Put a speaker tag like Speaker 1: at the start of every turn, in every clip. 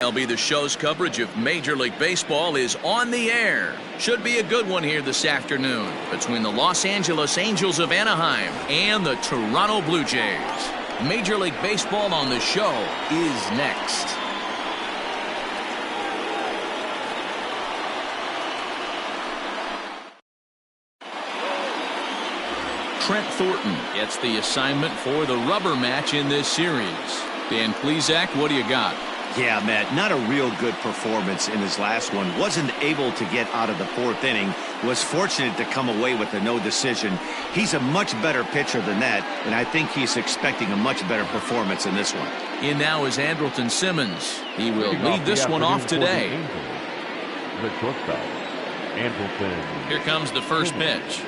Speaker 1: MLB The Show's coverage of Major League Baseball is on the air. Should be a good one here this afternoon between the Los Angeles Angels of Anaheim and the Toronto Blue Jays. Major League Baseball on the Show is next. Trent Thornton gets the assignment for the rubber match in this series. Dan Plesac, what do you got?
Speaker 2: Yeah, Matt, not a real good performance in his last one. Wasn't able to get out of the fourth inning. Was fortunate to come away with a no decision. He's a much better pitcher than that, and I think he's expecting a much better performance in this one.
Speaker 1: In now is Andrelton Simmons. He will lead this one off today. Here comes the first pitch.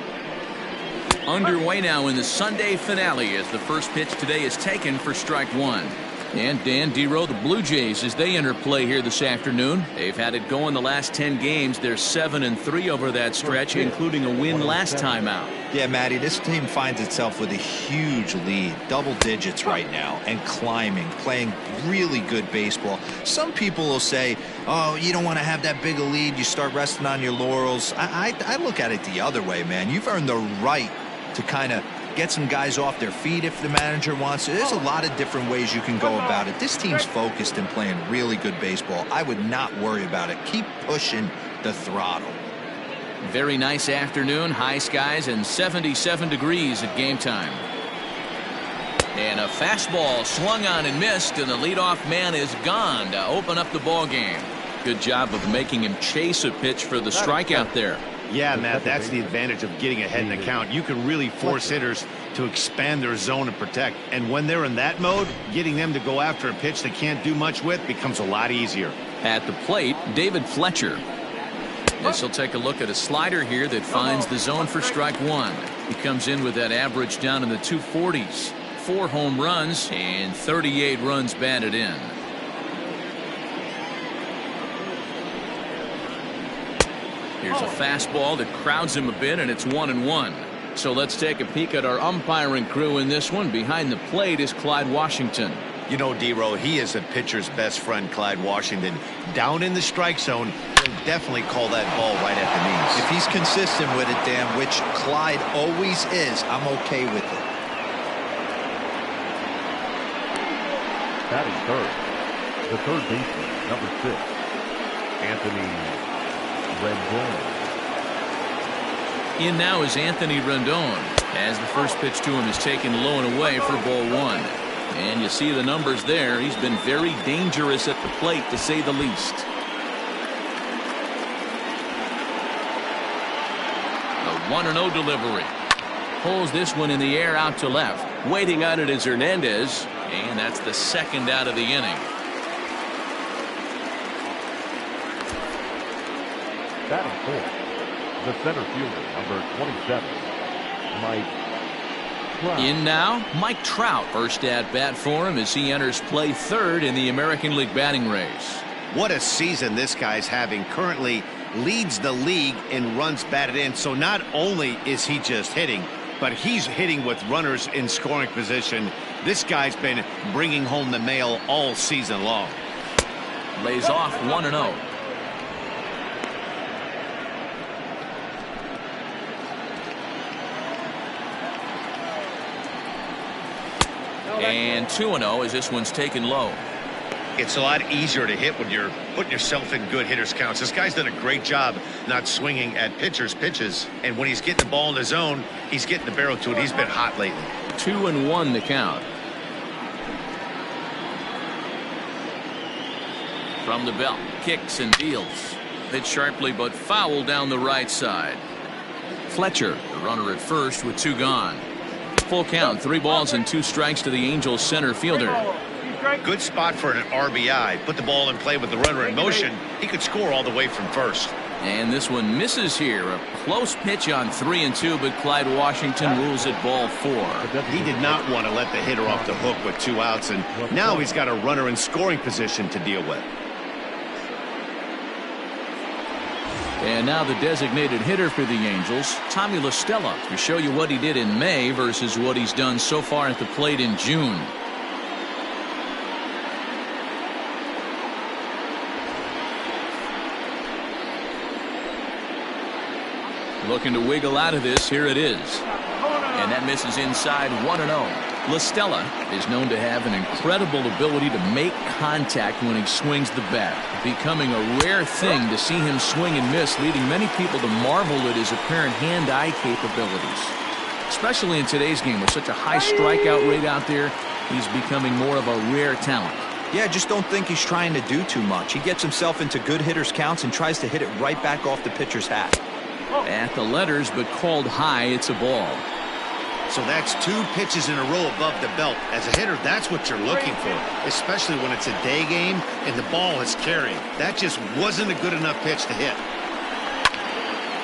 Speaker 1: Underway now in the Sunday finale as the first pitch today is taken for strike one. And Dan Dero, the Blue Jays, as they enter play here this afternoon. They've had it going the last 10 games. They're 7-3 over that stretch, including a win last time out.
Speaker 3: Yeah, Matty, this team finds itself with a huge lead, double digits right now, and climbing, playing really good baseball. Some people will say, oh, you don't want to have that big a lead. You start resting on your laurels. I look at it the other way, man. You've earned the right to kind of get some guys off their feet if the manager wants to. There's a lot of different ways you can go about it. This team's focused and playing really good baseball. I would not worry about it. Keep pushing the throttle.
Speaker 1: Very nice afternoon, high skies and 77 degrees at game time. And a fastball swung on and missed, and the leadoff man is gone to open up the ball game. Good job of making him chase a pitch for the strikeout there.
Speaker 2: Yeah, Matt, that's the advantage of getting ahead in the count. You can really force hitters to expand their zone and protect. And when they're in that mode, getting them to go after a pitch they can't do much with becomes a lot easier.
Speaker 1: At the plate, David Fletcher. This will take a look at a slider here that finds the zone for strike one. He comes in with that average down in the 240s. 4 home runs and 38 runs batted in. Here's a fastball that crowds him a bit, and it's 1-1. So let's take a peek at our umpiring crew in this one. Behind the plate is Clyde Washington.
Speaker 2: You know, Dero, he is a pitcher's best friend, Clyde Washington. Down in the strike zone, he'll definitely call that ball right at the knees.
Speaker 3: If he's consistent with it, Dan, which Clyde always is, I'm okay with it.
Speaker 4: Batting third, the third baseman, number 6, Anthony Rendon.
Speaker 1: In now is Anthony Rendon as the first pitch to him is taken low and away for ball one. And you see the numbers there. He's been very dangerous at the plate, to say the least. A 1-0 delivery. Pulls this one in the air out to left. Waiting on it is Hernandez, and that's the second out of the inning.
Speaker 4: Batting fourth, the center fielder, number 27, Mike Trout.
Speaker 1: In now, Mike Trout. First at bat for him as he enters play third in the American League batting race.
Speaker 2: What a season this guy's having. Currently leads the league in runs batted in. So not only is he just hitting, but he's hitting with runners in scoring position. This guy's been bringing home the mail all season long.
Speaker 1: Lays off 1-0. And 2-0 as this one's taken low.
Speaker 2: It's a lot easier to hit when you're putting yourself in good hitters counts. This guy's done a great job not swinging at pitchers' pitches. And when he's getting the ball in the zone, he's getting the barrel to it. He's been hot lately.
Speaker 1: 2-1 the count. From the belt, kicks and deals. Hit sharply but foul down the right side. Fletcher, the runner at first with 2 gone. Full count, 3 balls and 2 strikes to the Angels center fielder.
Speaker 2: Good spot for an RBI. Put the ball in play with the runner in motion. He could score all the way from first.
Speaker 1: And this one misses here. A close pitch on 3-2, but Clyde Washington rules it ball 4.
Speaker 2: He did not want to let the hitter off the hook with 2 outs, and now he's got a runner in scoring position to deal with.
Speaker 1: And now the designated hitter for the Angels, Tommy La Stella, to show you what he did in May versus what he's done so far at the plate in June. Looking to wiggle out of this. Here it is. And that misses inside 1-0. La Stella is known to have an incredible ability to make contact when he swings the bat, becoming a rare thing to see him swing and miss, leading many people to marvel at his apparent hand-eye capabilities. Especially in today's game with such a high strikeout rate out there, he's becoming more of a rare talent.
Speaker 3: Yeah, just don't think he's trying to do too much. He gets himself into good hitters' counts and tries to hit it right back off the pitcher's hat.
Speaker 1: At the letters, but called high. It's a ball.
Speaker 2: So that's 2 pitches in a row above the belt. As a hitter, that's what you're looking for, especially when it's a day game and the ball is carrying. That just wasn't a good enough pitch to hit.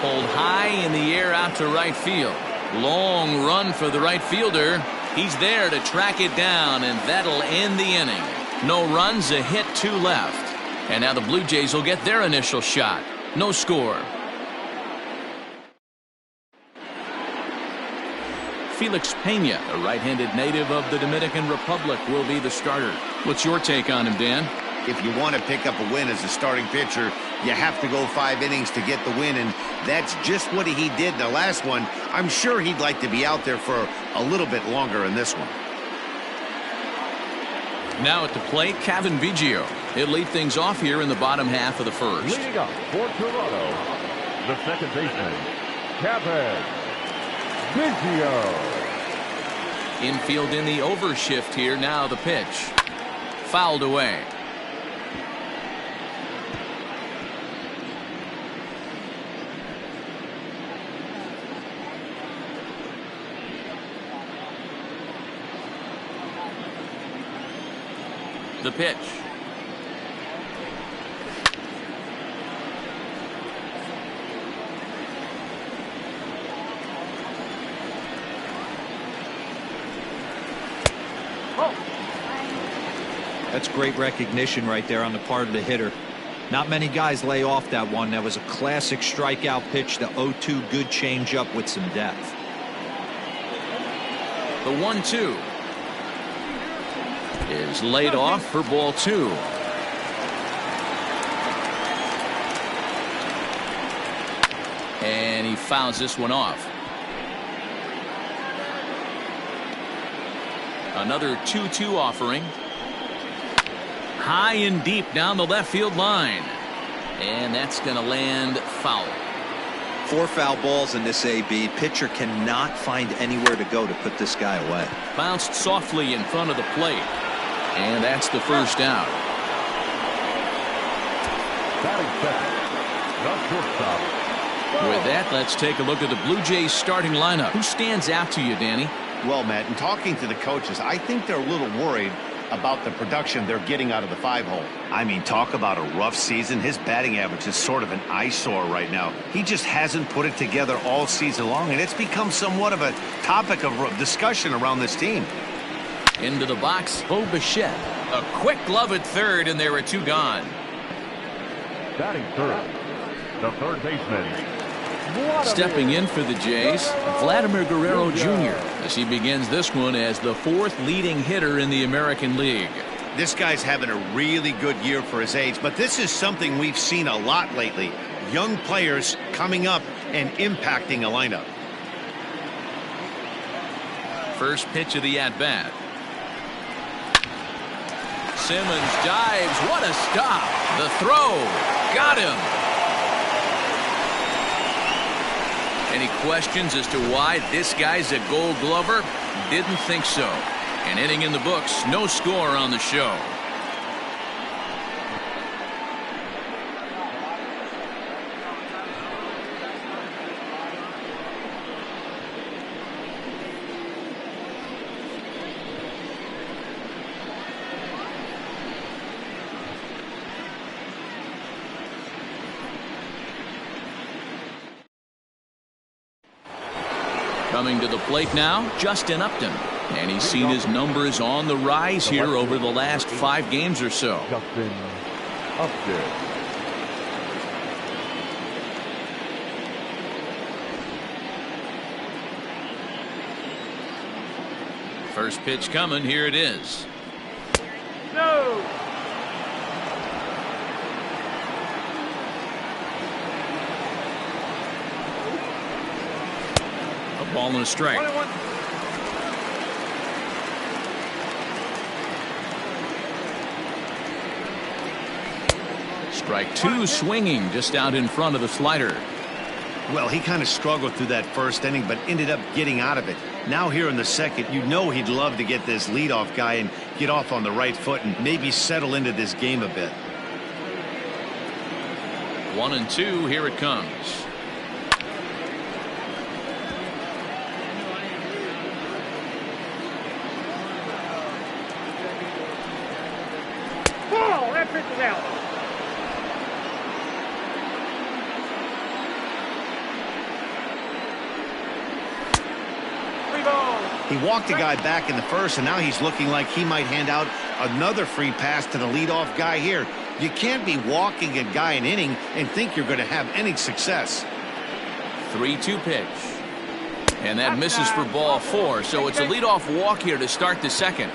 Speaker 1: Pulled high in the air out to right field. Long run for the right fielder. He's there to track it down, and that'll end the inning. No runs, a hit, 2 left. And now the Blue Jays will get their initial shot. No score. Felix Pena, a right-handed native of the Dominican Republic, will be the starter. What's your take on him, Dan?
Speaker 2: If you want to pick up a win as a starting pitcher, you have to go 5 innings to get the win, and that's just what he did in the last one. I'm sure he'd like to be out there for a little bit longer in this one.
Speaker 1: Now at the plate, Kevin Biggio. He'll lead things off here in the bottom half of the first.
Speaker 4: Leading up for Toronto, the second baseman, Kevin Biggio.
Speaker 1: Infield in the overshift here. Now the pitch. Fouled away. The pitch.
Speaker 3: That's great recognition right there on the part of the hitter. Not many guys lay off that one. That was a classic strikeout pitch. The 0-2 good changeup with some depth.
Speaker 1: The 1-2 is laid off for ball 2. And he fouls this one off. Another 2-2 offering. High and deep down the left field line. And that's going to land foul.
Speaker 3: 4 foul balls in this AB. Pitcher cannot find anywhere to go to put this guy away.
Speaker 1: Bounced softly in front of the plate. And that's the first out.
Speaker 4: Batting second, the shortstop.
Speaker 1: With that, let's take a look at the Blue Jays starting lineup. Who stands out to you, Danny?
Speaker 2: Well, Matt, in talking to the coaches, I think they're a little worried about the production they're getting out of the 5-hole. I mean, talk about a rough season. His batting average is sort of an eyesore right now. He just hasn't put it together all season long, and it's become somewhat of a topic of discussion around this team.
Speaker 1: Into the box, Bo Bichette. A quick glove at third, and there are 2 gone.
Speaker 4: Batting third, the third baseman.
Speaker 1: Stepping in for the Jays, Vladimir Guerrero Jr. as he begins this one as the 4th leading hitter in the American League.
Speaker 2: This guy's having a really good year for his age, but this is something we've seen a lot lately. Young players coming up and impacting a lineup.
Speaker 1: First pitch of the at-bat. Simmons dives. What a stop. The throw. Got him. Any questions as to why this guy's a Gold Glover? Didn't think so. An inning in the books. No score on the show. Coming to the plate now, Justin Upton. And he's seen his numbers on the rise here over the last 5 games or so.
Speaker 4: Justin Upton.
Speaker 1: First pitch coming. Here it is.
Speaker 4: No.
Speaker 1: Ball and a strike. Strike two, swinging just out in front of the slider.
Speaker 2: Well, he kind of struggled through that first inning, but ended up getting out of it. Now here in the second, you know he'd love to get this leadoff guy and get off on the right foot and maybe settle into this game a bit.
Speaker 1: 1-2, here it comes.
Speaker 5: Ball, that pitch is out.
Speaker 2: He walked a guy back in the first, and now he's looking like he might hand out another free pass to the leadoff guy here. You can't be walking a guy an inning and think you're going to have any success.
Speaker 1: 3-2 pitch. And that misses for ball 4, so it's a leadoff walk here to start the second.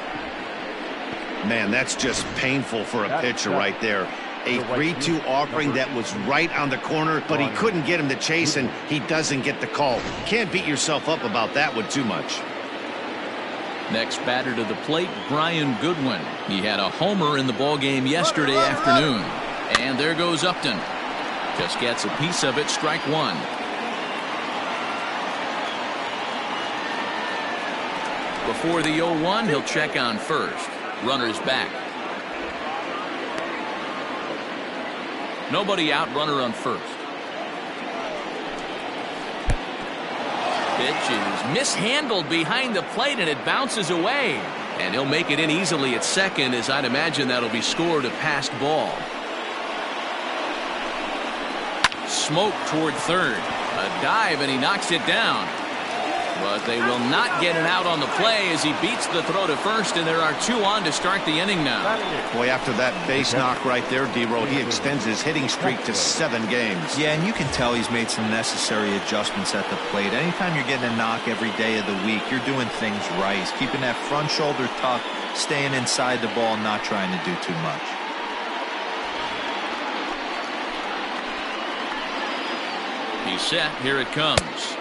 Speaker 2: Man, that's just painful for a pitcher right there. A 3-2 offering that was right on the corner, but he couldn't get him to chase, and he doesn't get the call. Can't beat yourself up about that one too much.
Speaker 1: Next batter to the plate, Brian Goodwin. He had a homer in the ballgame yesterday afternoon. And there goes Upton. Just gets a piece of it, strike one. Before the 0-1, he'll check on first. Runner's back. Nobody out, runner on first. Pitch is mishandled behind the plate, and it bounces away. And he'll make it in easily at second, as I'd imagine that'll be scored a passed ball. Smoke toward third. A dive, and he knocks it down. But they will not get it out on the play as he beats the throw to first, and there are 2 on to start the inning now.
Speaker 2: Boy, after that base knock right there, D-Row, he extends his hitting streak to 7 games.
Speaker 3: Yeah, and you can tell he's made some necessary adjustments at the plate. Anytime you're getting a knock every day of the week, you're doing things right. He's keeping that front shoulder tucked, staying inside the ball, not trying to do too much.
Speaker 1: He's set. Here it comes.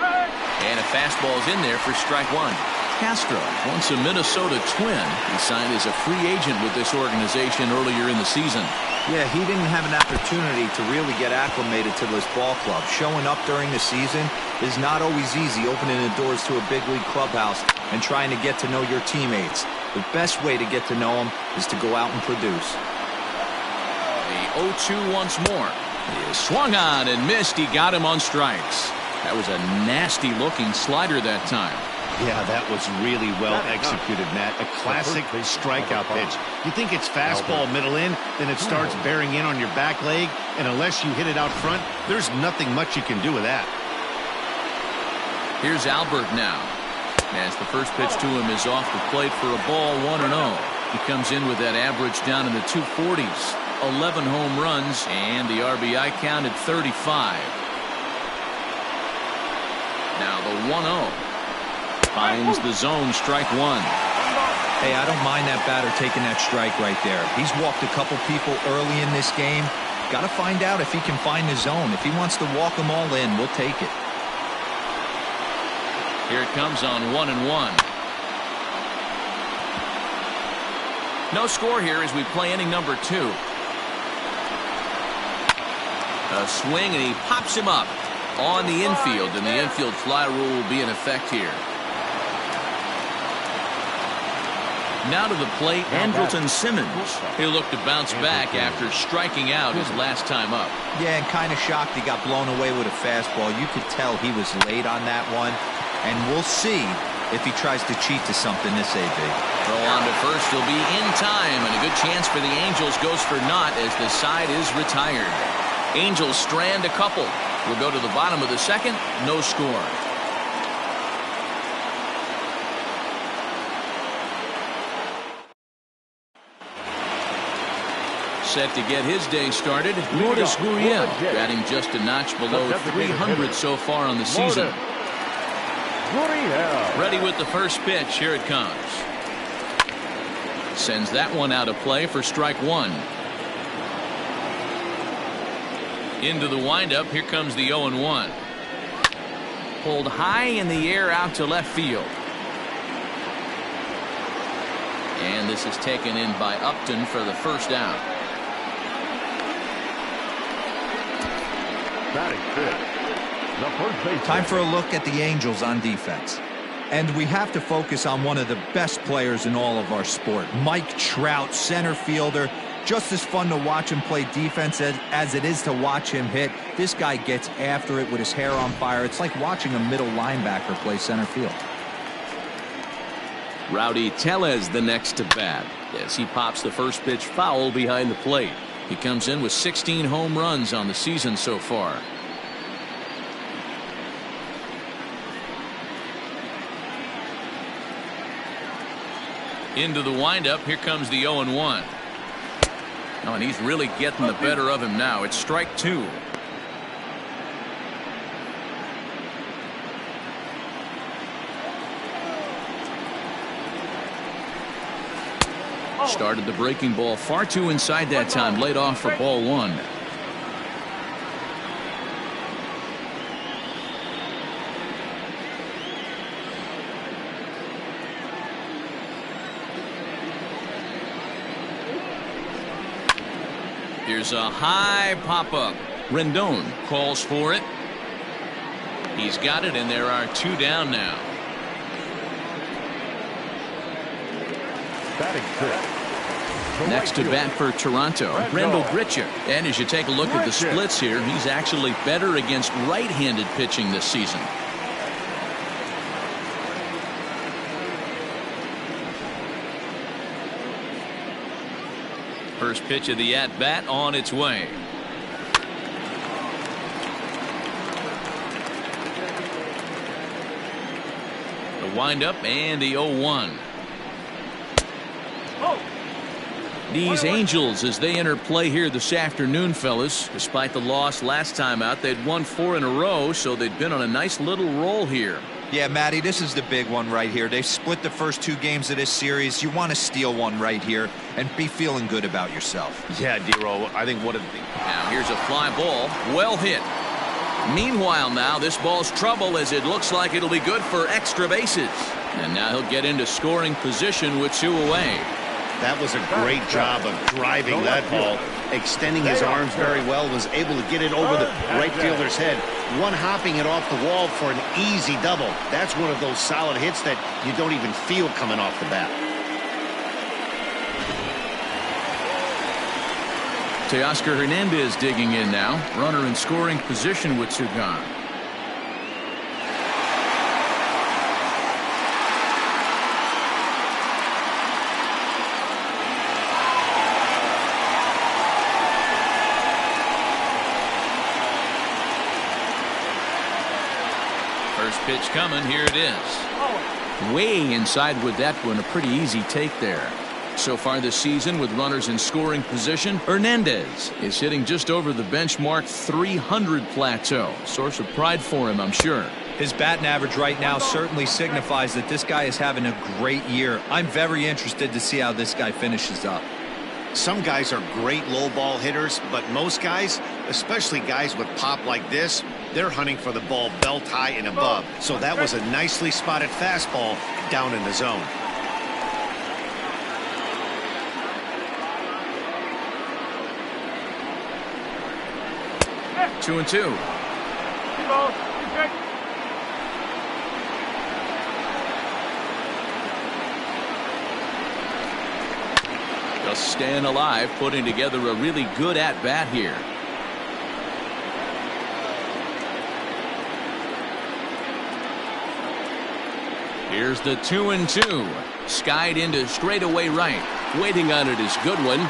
Speaker 1: And a fastball's in there for strike one. Castro, once a Minnesota Twin, he signed as a free agent with this organization earlier in the season.
Speaker 3: Yeah, he didn't have an opportunity to really get acclimated to this ball club. Showing up during the season is not always easy, opening the doors to a big league clubhouse and trying to get to know your teammates. The best way to get to know them is to go out and produce.
Speaker 1: The 0-2 once more. He swung on and missed. He got him on strikes. That was a nasty-looking slider that time.
Speaker 2: Yeah, that was really well executed, Matt. A classic strikeout pitch. You think it's fastball middle in, then it starts bearing in on your back leg, and unless you hit it out front, there's nothing much you can do with that.
Speaker 1: Here's Albert now, as the first pitch to him is off the plate for a ball, 1-0. He comes in with that average down in the 240s. 11 home runs, and the RBI count at 35. Now the 1-0. Finds the zone, strike one.
Speaker 3: Hey, I don't mind that batter taking that strike right there. He's walked a couple people early in this game. Got to find out if he can find the zone. If he wants to walk them all in, we'll take it.
Speaker 1: Here it comes on 1-1. No score here as we play inning number 2. A swing, and he pops him up on the infield, and the infield fly rule will be in effect here. Now to the plate, Andrelton Simmons. He'll look to bounce back after striking out his last time up.
Speaker 3: Yeah, and kind of shocked he got blown away with a fastball. You could tell he was late on that one, and we'll see if he tries to cheat to something this AB.
Speaker 1: Throw on to first. He'll be in time, and a good chance for the Angels goes for naught as the side is retired. Angels strand a couple. We'll go to the bottom of the second. No score. Set to get his day started, Lourdes Gurriel, batting just a notch below 300 so far on the season. Ready with the first pitch. Here it comes. Sends that one out of play for strike one. Into the windup. Here comes the 0-1. pulled high in the air out to left field. And this is taken in by Upton for the first down.
Speaker 3: Time for a look at the Angels on defense. And we have to focus on one of the best players in all of our sport. Mike Trout, center fielder. Just as fun to watch him play defense as it is to watch him hit. This guy gets after it with his hair on fire. It's like watching a middle linebacker play center field.
Speaker 1: Rowdy Tellez the next to bat as he pops the first pitch foul behind the plate. He comes in with 16 home runs on the season so far. Into the windup. Here comes the 0-1. Oh, and he's really getting the better of him now. It's strike two. Started the breaking ball far too inside that time. Laid off for ball one. Here's a high pop-up. Rendon calls for it. He's got it, and there are two down now. Next to bat for Toronto, Randall Grichuk. And as you take a look at the splits here, he's actually better against right-handed pitching this season. First pitch of the at-bat on its way. The windup and the 0-1. These Angels, as they enter play here this afternoon, fellas, despite the loss last time out, they'd won 4 in a row, so they'd been on a nice little roll here.
Speaker 3: Yeah, Matty, this is the big one right here. They've split the first 2 games of this series. You want to steal one right here and be feeling good about yourself.
Speaker 2: Yeah, Dero, I think what
Speaker 1: now here's a fly ball, well hit. Meanwhile, now this ball's trouble as it looks like it'll be good for extra bases. And now he'll get into scoring position with 2 away.
Speaker 2: That was a great job of driving that ball, extending his arms very well, was able to get it over the right fielder's head, one-hopping it off the wall for an easy double. That's one of those solid hits that you don't even feel coming off the bat.
Speaker 1: Teoscar Hernandez digging in now. Runner in scoring position with 2 gone. First pitch coming. Here it is. Way inside with that one. A pretty easy take there. So far this season with runners in scoring position, Hernandez is hitting just over the benchmark 300 plateau. Source of pride for him, I'm sure.
Speaker 3: His batting average right now certainly signifies that this guy is having a great year. I'm very interested to see how this guy finishes up.
Speaker 2: Some guys are great low ball hitters, but most guys, especially guys with pop like this, they're hunting for the ball belt high and above. So that was a nicely spotted fastball down in the zone.
Speaker 1: Two and two. Just staying alive, putting together a really good at-bat here. Here's the 2-2. Skied into straightaway right. Waiting on it is Goodwin.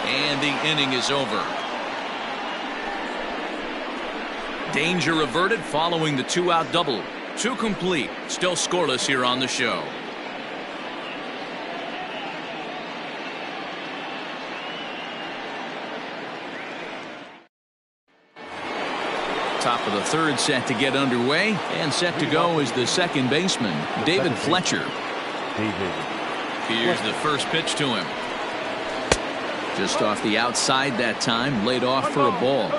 Speaker 1: And the inning is over. Danger averted following the 2-out double. 2 complete. Still scoreless here on the show. Top of the 3rd set to get underway, and set to go is the second baseman, David Fletcher. Here's the first pitch to him. Just off the outside that time, laid off for a ball.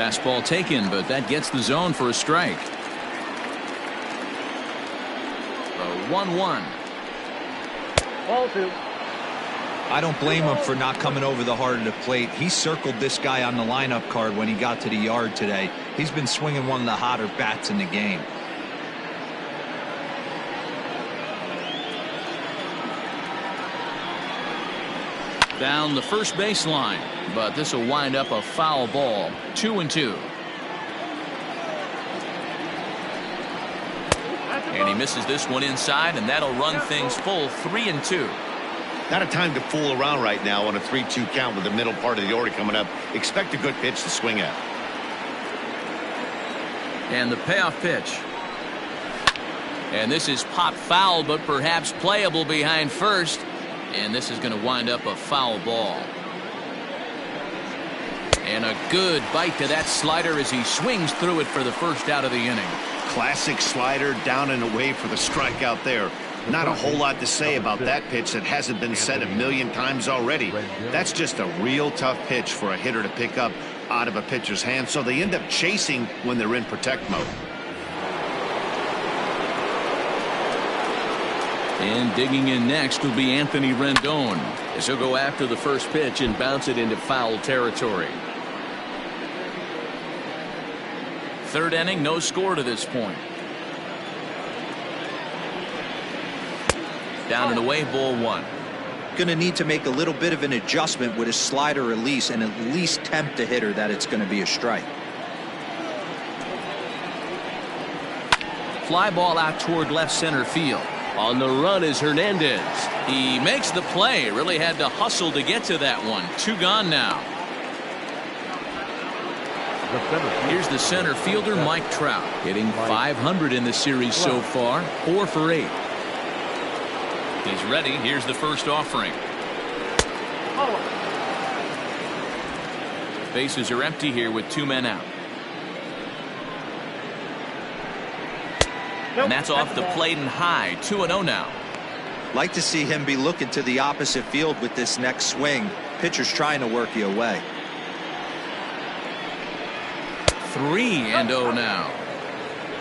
Speaker 1: Fastball taken, but that gets the zone for a strike. The 1-1.
Speaker 4: Ball 2.
Speaker 3: I don't blame him for not coming over the heart of the plate. He circled this guy on the lineup card when he got to the yard today. He's been swinging one of the hotter bats in the game.
Speaker 1: Down the first baseline, but this will wind up a foul ball. 2-2. And he misses this one inside, and that'll run things full. 3-2.
Speaker 2: Not a time to fool around right now on a 3-2 count with the middle part of the order coming up. Expect a good pitch to swing at.
Speaker 1: And the payoff pitch. And this is pop foul, but perhaps playable behind first. And this is going to wind up a foul ball. And a good bite to that slider as he swings through it for the first out of the inning.
Speaker 2: Classic slider, down and away for the strikeout there. Not a whole lot to say about that pitch that hasn't been said a million times already. That's just a real tough pitch for a hitter to pick up out of a pitcher's hand, so they end up chasing when they're in protect mode.
Speaker 1: And digging in next will be Anthony Rendon, as he'll go after the first pitch and bounce it into foul territory. Third inning, no score to this point. Down and away, ball 1.
Speaker 3: Going to need to make a little bit of an adjustment with his slider release and at least tempt the hitter that it's going to be a strike.
Speaker 1: Fly ball out toward left center field. On the run is Hernandez. He makes the play. Really had to hustle to get to that one. 2 gone now. Here's the center fielder, Mike Trout, hitting .500 in the series so far. 4 for 8. He's ready. Here's the first offering. Bases are empty here with 2 men out. And that's off the plate and high. 2-0 now.
Speaker 3: Like to see him be looking to the opposite field with this next swing. Pitcher's trying to work you away.
Speaker 1: 3-0 now.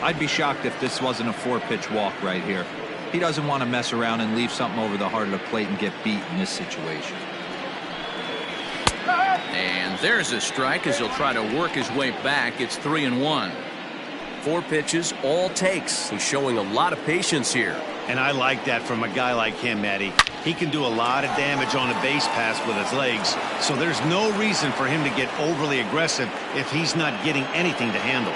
Speaker 3: I'd be shocked if this wasn't a 4-pitch walk right here. He doesn't want to mess around and leave something over the heart of the plate and get beat in this situation.
Speaker 1: And there's a strike as he'll try to work his way back. It's 3-1. 4 pitches, all takes. He's showing a lot of patience here.
Speaker 2: And I like that from a guy like him, Matty. He can do a lot of damage on a base pass with his legs, so there's no reason for him to get overly aggressive if he's not getting anything to handle.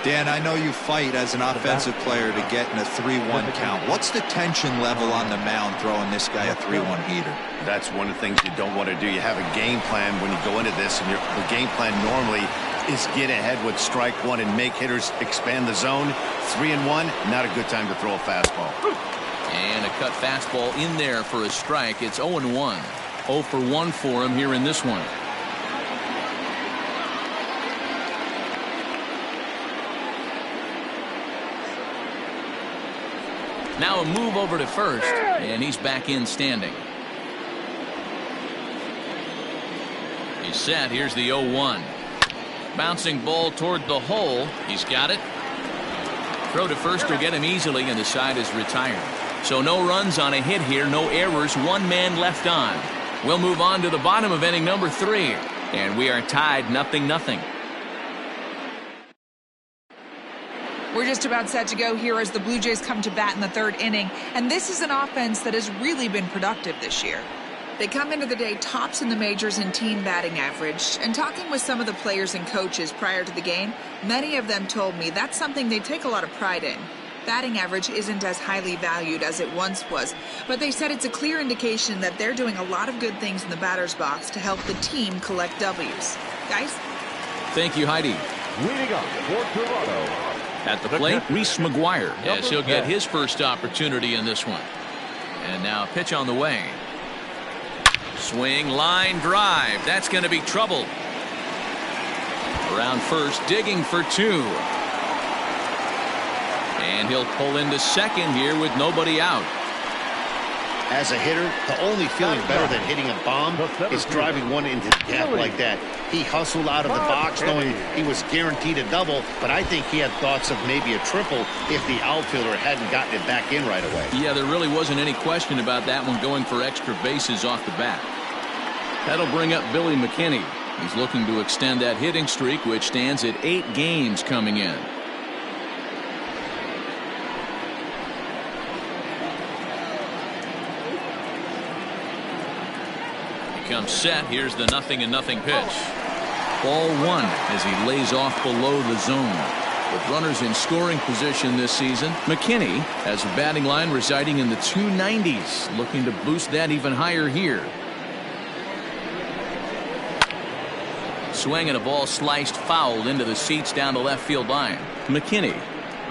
Speaker 3: Dan, I know you fight as an offensive player to get in a 3-1 count. What's the tension level on the mound throwing this guy a 3-1 heater?
Speaker 2: That's one of the things you don't want to do. You have a game plan when you go into this, and the game plan normally is get ahead with strike 1 and make hitters expand the zone. 3-1, not a good time to throw a fastball.
Speaker 1: And a cut fastball in there for a strike. It's 0-1. 0 for 1 for him here in this one. Now a move over to first, and he's back in standing. He's set. Here's the 0-1. Bouncing ball toward the hole. He's got it. Throw to first will get him easily, and the side is retired. So no runs on a hit here, no errors, 1 man left on. We'll move on to the bottom of inning number 3, and we are tied 0-0.
Speaker 5: We're just about set to go here as the Blue Jays come to bat in the 3rd inning, and this is an offense that has really been productive this year. They come into the day tops in the majors in team batting average, and talking with some of the players and coaches prior to the game, many of them told me that's something they take a lot of pride in. Batting average isn't as highly valued as it once was, but they said it's a clear indication that they're doing a lot of good things in the batter's box to help the team collect W's. Guys?
Speaker 1: Thank you, Heidi.
Speaker 4: Leading up for Toronto.
Speaker 1: At the plate, Reese McGuire, as he'll get his first opportunity in this one. And now a pitch on the way. Swing, line drive. That's going to be trouble. Around first, digging for 2. And he'll pull into second here with nobody out.
Speaker 2: As a hitter, the only feeling better than hitting a bomb is driving one into the gap like that. He hustled out of the box knowing he was guaranteed a double, but I think he had thoughts of maybe a triple if the outfielder hadn't gotten it back in right away.
Speaker 1: Yeah, there really wasn't any question about that one, going for extra bases off the bat. That'll bring up Billy McKinney. He's looking to extend that hitting streak, which stands at 8 games coming in. Comes set. Here's the 0-0 pitch. Ball 1 as he lays off below the zone. With runners in scoring position this season, McKinney has a batting line residing in the 290s, looking to boost that even higher here. Swing and a ball sliced foul into the seats down the left field line. McKinney,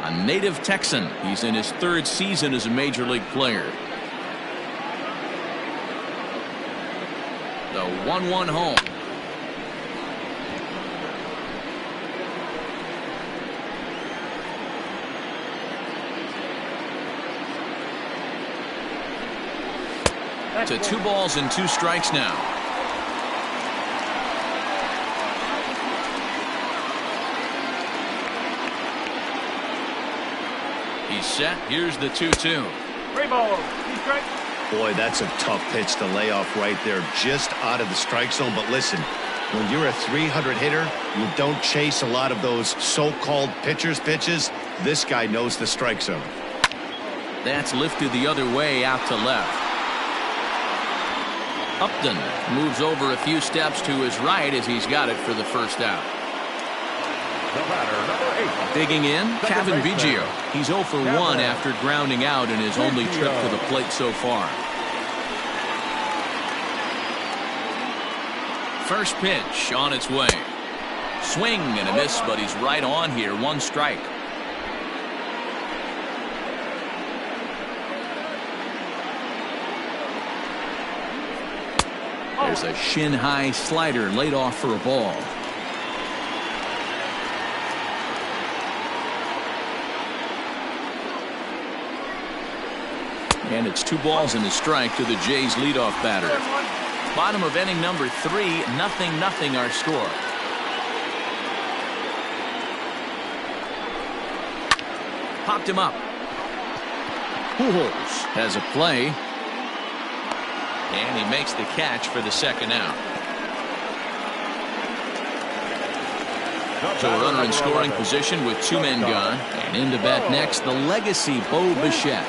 Speaker 1: a native Texan. He's in his 3rd season as a major league player. The 1-1 home. To 2 balls and 2 strikes now. He's set. Here's the 2-2.
Speaker 4: 3 balls, 2 strikes.
Speaker 2: Boy, that's a tough pitch to lay off right there, just out of the strike zone. But listen, when you're a 300 hitter, you don't chase a lot of those so-called pitcher's pitches. This guy knows the strike zone.
Speaker 1: That's lifted the other way out to left. Upton moves over a few steps to his right as he's got it for the first out.
Speaker 4: The batter, number 8.
Speaker 1: Digging in, Kevin Biggio. He's 0 for 1 after grounding out in his only trip to the plate so far. First pitch on its way. Swing and a miss, but he's right on here. 1 strike. There's a shin-high slider laid off for a ball. And it's 2 balls and a strike to the Jays leadoff batter. Bottom of inning number 3, 0-0 our score. Popped him up. Pujols has a play. And he makes the catch for the 2nd out. So a runner in scoring position with 2 men gone. And in to bat next, the legacy Bo Bichette.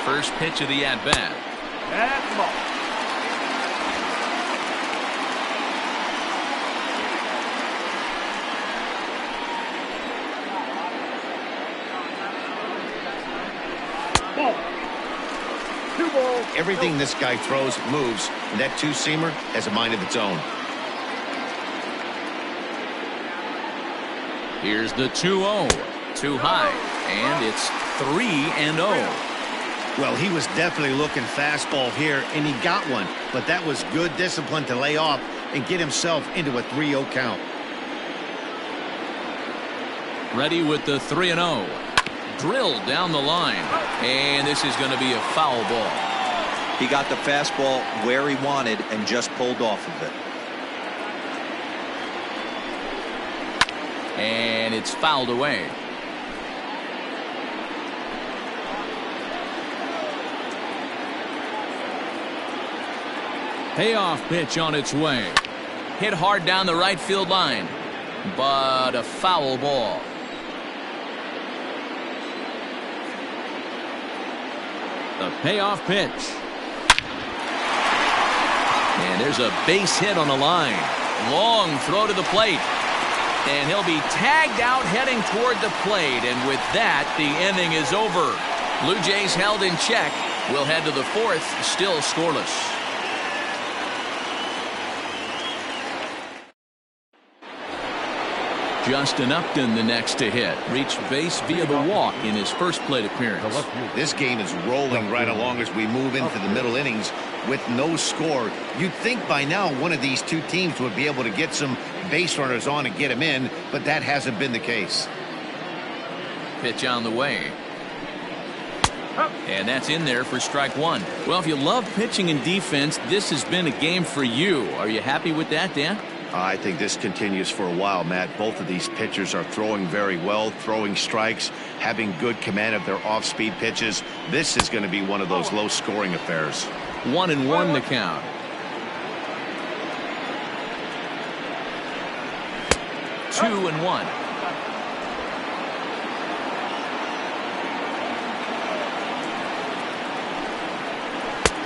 Speaker 1: First pitch of the at-bat.
Speaker 4: That's ball.
Speaker 2: Everything this guy throws moves, and that 2-seamer has a mind of its own.
Speaker 1: Here's the 2-0. Too high, and it's 3-0.
Speaker 2: Well, he was definitely looking fastball here, and he got one. But that was good discipline to lay off and get himself into a 3-0 count.
Speaker 1: Ready with the 3-0. Drilled down the line. And this is going to be a foul ball.
Speaker 3: He got the fastball where he wanted and just pulled off of it.
Speaker 1: And it's fouled away. Payoff pitch on its way. Hit hard down the right field line, but a foul ball. The payoff pitch. And there's a base hit on the line. Long throw to the plate. And he'll be tagged out heading toward the plate. And with that, the inning is over. Blue Jays held in check. We'll head to the 4th, still scoreless. Justin Upton the next to hit. Reached base via the walk in his first plate appearance.
Speaker 2: This game is rolling right along as we move into the middle innings with no score. You'd think by now one of these 2 teams would be able to get some base runners on and get them in, but that hasn't been the case.
Speaker 1: Pitch on the way. And that's in there for strike one. Well, if you love pitching and defense, this has been a game for you. Are you happy with that, Dan?
Speaker 2: I think this continues for a while, Matt. Both of these pitchers are throwing very well, throwing strikes, having good command of their off-speed pitches. This is going to be one of those low-scoring affairs.
Speaker 1: 1-1 the count. Two and one.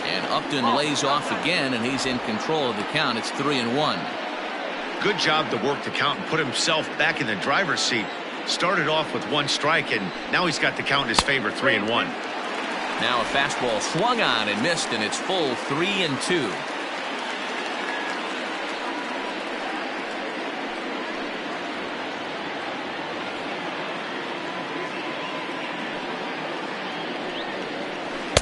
Speaker 1: And Upton lays off again, and he's in control of the count. It's 3-1.
Speaker 2: Good job to work the count and put himself back in the driver's seat. Started off with one strike, and now he's got the count in his favor, 3-1.
Speaker 1: Now a fastball swung on and missed, and it's full 3-2.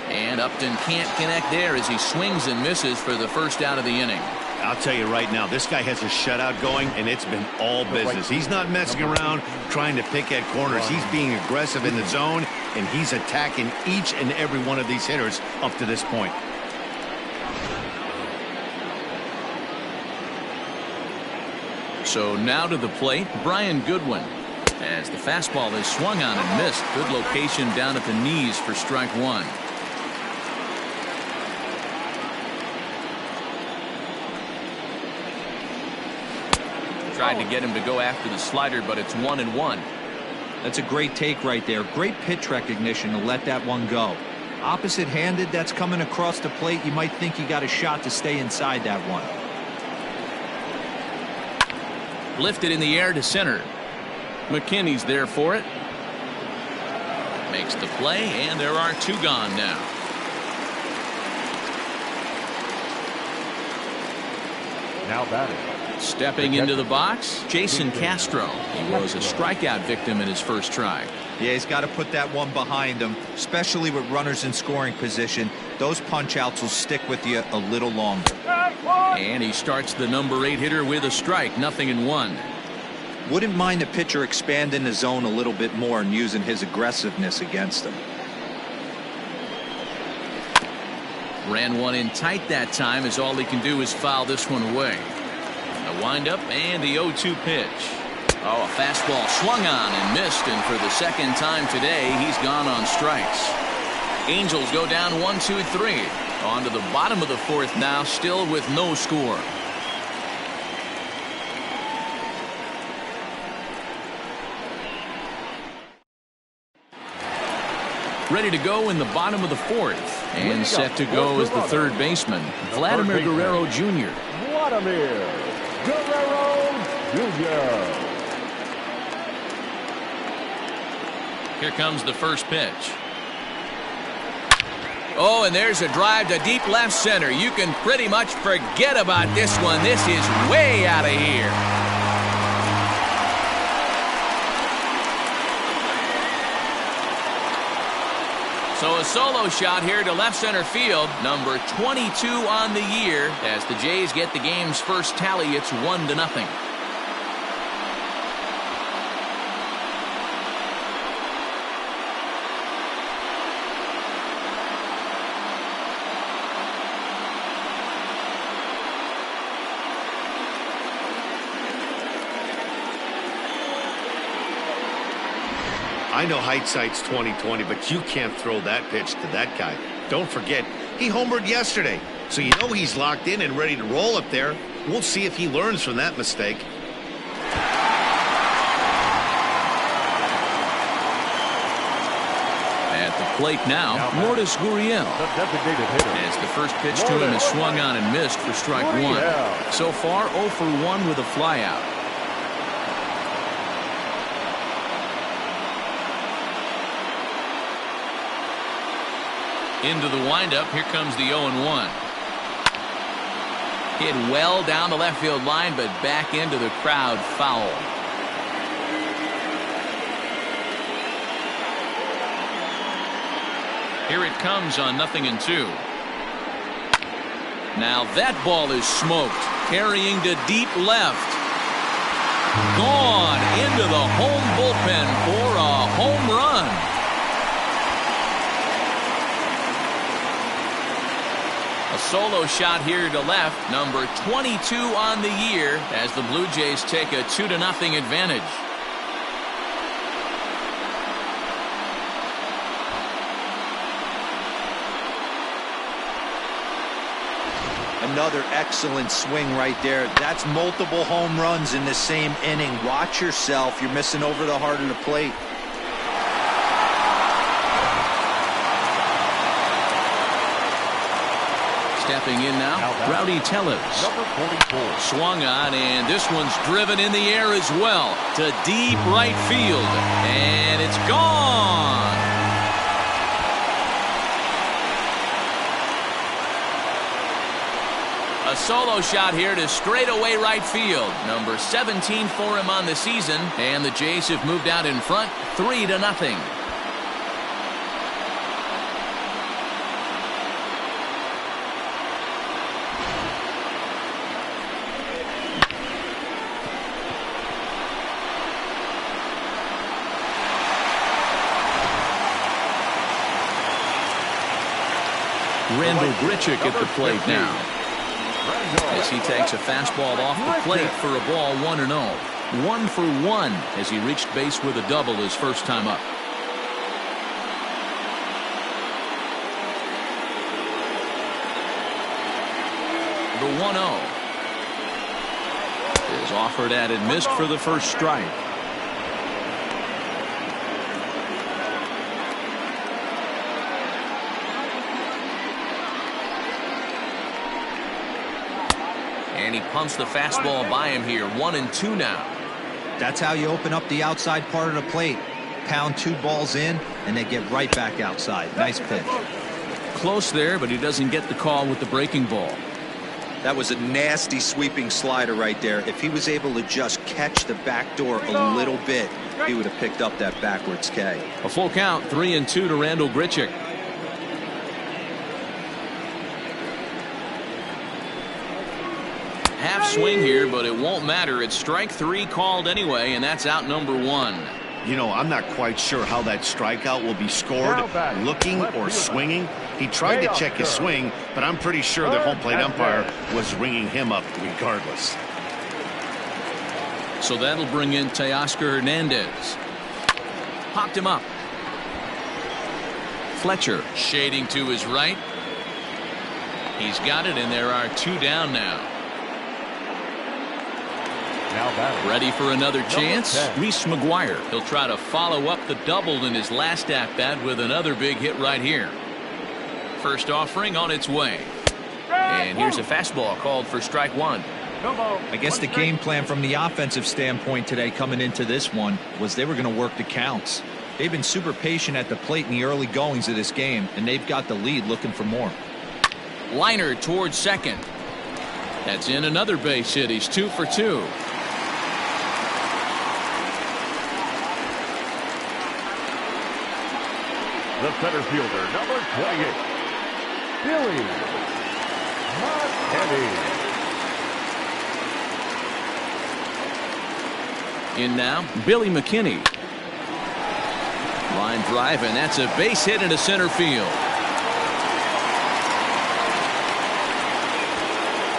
Speaker 1: And Upton can't connect there as he swings and misses for the first out of the inning.
Speaker 2: I'll tell you right now, this guy has a shutout going, and it's been all business. He's not messing around trying to pick at corners. He's being aggressive in the zone, and he's attacking each and every one of these hitters up to this point.
Speaker 1: So now to the plate, Brian Goodwin. As the fastball is swung on and missed. Good location down at the knees for strike one. Tried to get him to go after the slider, but it's 1-1.
Speaker 3: That's a great take right there. Great pitch recognition to let that one go. Opposite handed, that's coming across the plate. You might think you got a shot to stay inside that one.
Speaker 1: Lifted in the air to center. McKinney's there for it. Makes the play, and there are two gone now.
Speaker 4: Now batting.
Speaker 1: Stepping into the box, Jason Castro. He was a strikeout victim in his first try.
Speaker 3: Yeah, he's got to put that one behind him, especially with runners in scoring position. Those punch-outs will stick with you a little longer.
Speaker 1: And he starts the number 8 hitter with a strike, 0-1.
Speaker 3: Wouldn't mind the pitcher expanding the zone a little bit more and using his aggressiveness against him.
Speaker 1: Ran one in tight that time, as all he can do is foul this one away. The windup and the 0-2 pitch. Oh, a fastball swung on and missed, and for the second time today, he's gone on strikes. Angels go down 1-2-3. On to the bottom of the fourth now, still with no score. Ready to go in the bottom of the fourth. And set to go is the third baseman, Vladimir Guerrero Jr.
Speaker 4: Vladimir Guerrero Jr.
Speaker 1: Here comes the first pitch. Oh, and there's a drive to deep left center. You can pretty much forget about this one. This is way out of here. So a solo shot here to left center field, number 22 on the year. As the Jays get the game's first tally, it's 1-0.
Speaker 2: I know hindsight's 20/20, but you can't throw that pitch to that guy. Don't forget, he homered yesterday, so you know he's locked in and ready to roll up there. We'll see if he learns from that mistake.
Speaker 1: At the plate now, Lourdes Gurriel.
Speaker 4: The designated hitter.
Speaker 1: As the first pitch to him is swung on and missed for strike one. So far, 0 for 1 with a flyout. Into the windup. Here comes the 0-1. Hit well down the left field line, but back into the crowd, foul. Here it comes on 0-2. Now that ball is smoked, carrying to deep left. Gone into the home bullpen for a home run. solo shot here to left, number 22 on the year, as the Blue Jays take a 2-0 advantage.
Speaker 3: Another excellent swing right there. That's multiple home runs in the same inning. Watch yourself. You're missing over the heart of the plate.
Speaker 1: Stepping in now, Rowdy Tellez.
Speaker 4: Number 44.
Speaker 1: Swung on, and this one's driven in the air as well to deep right field. And it's gone. A solo shot here to straightaway right field. Number 17 for him on the season. And the Jays have moved out in front 3-0. Randall Grichuk at the plate now, as he takes a fastball off the plate for a ball 1-0. 1 for 1 as he reached base with a double his first time up. The 1-0 is offered at and missed for the first strike. And he pumps the fastball by him here. 1-2 now.
Speaker 3: That's how you open up the outside part of the plate. Pound 2 balls in, and they get right back outside. Nice pitch.
Speaker 1: Close there, but he doesn't get the call with the breaking ball.
Speaker 3: That was a nasty sweeping slider right there. If he was able to just catch the back door a little bit, he would have picked up that backwards K.
Speaker 1: A full count, 3-2 to Randall Grichuk. Half swing here, but it won't matter. It's strike 3 called anyway, and that's out number 1.
Speaker 2: You know, I'm not quite sure how that strikeout will be scored, looking or swinging. He tried to check his swing, but I'm pretty sure the home plate umpire was ringing him up regardless.
Speaker 1: So that'll bring in Teoscar Hernandez. Popped him up. Fletcher shading to his right. He's got it, and there are 2 down now. Ready for another chance? Reese McGuire. He'll try to follow up the double in his last at-bat with another big hit right here. First offering on its way. And here's a fastball called for strike 1.
Speaker 3: I guess the game plan from the offensive standpoint today coming into this one was they were going to work the counts. They've been super patient at the plate in the early goings of this game, and they've got the lead looking for more.
Speaker 1: Liner towards second. That's in another base hit. He's 2 for 2.
Speaker 4: The center fielder, number 28, Billy McKinney.
Speaker 1: In now, Billy McKinney. Line drive, and that's a base hit into center field.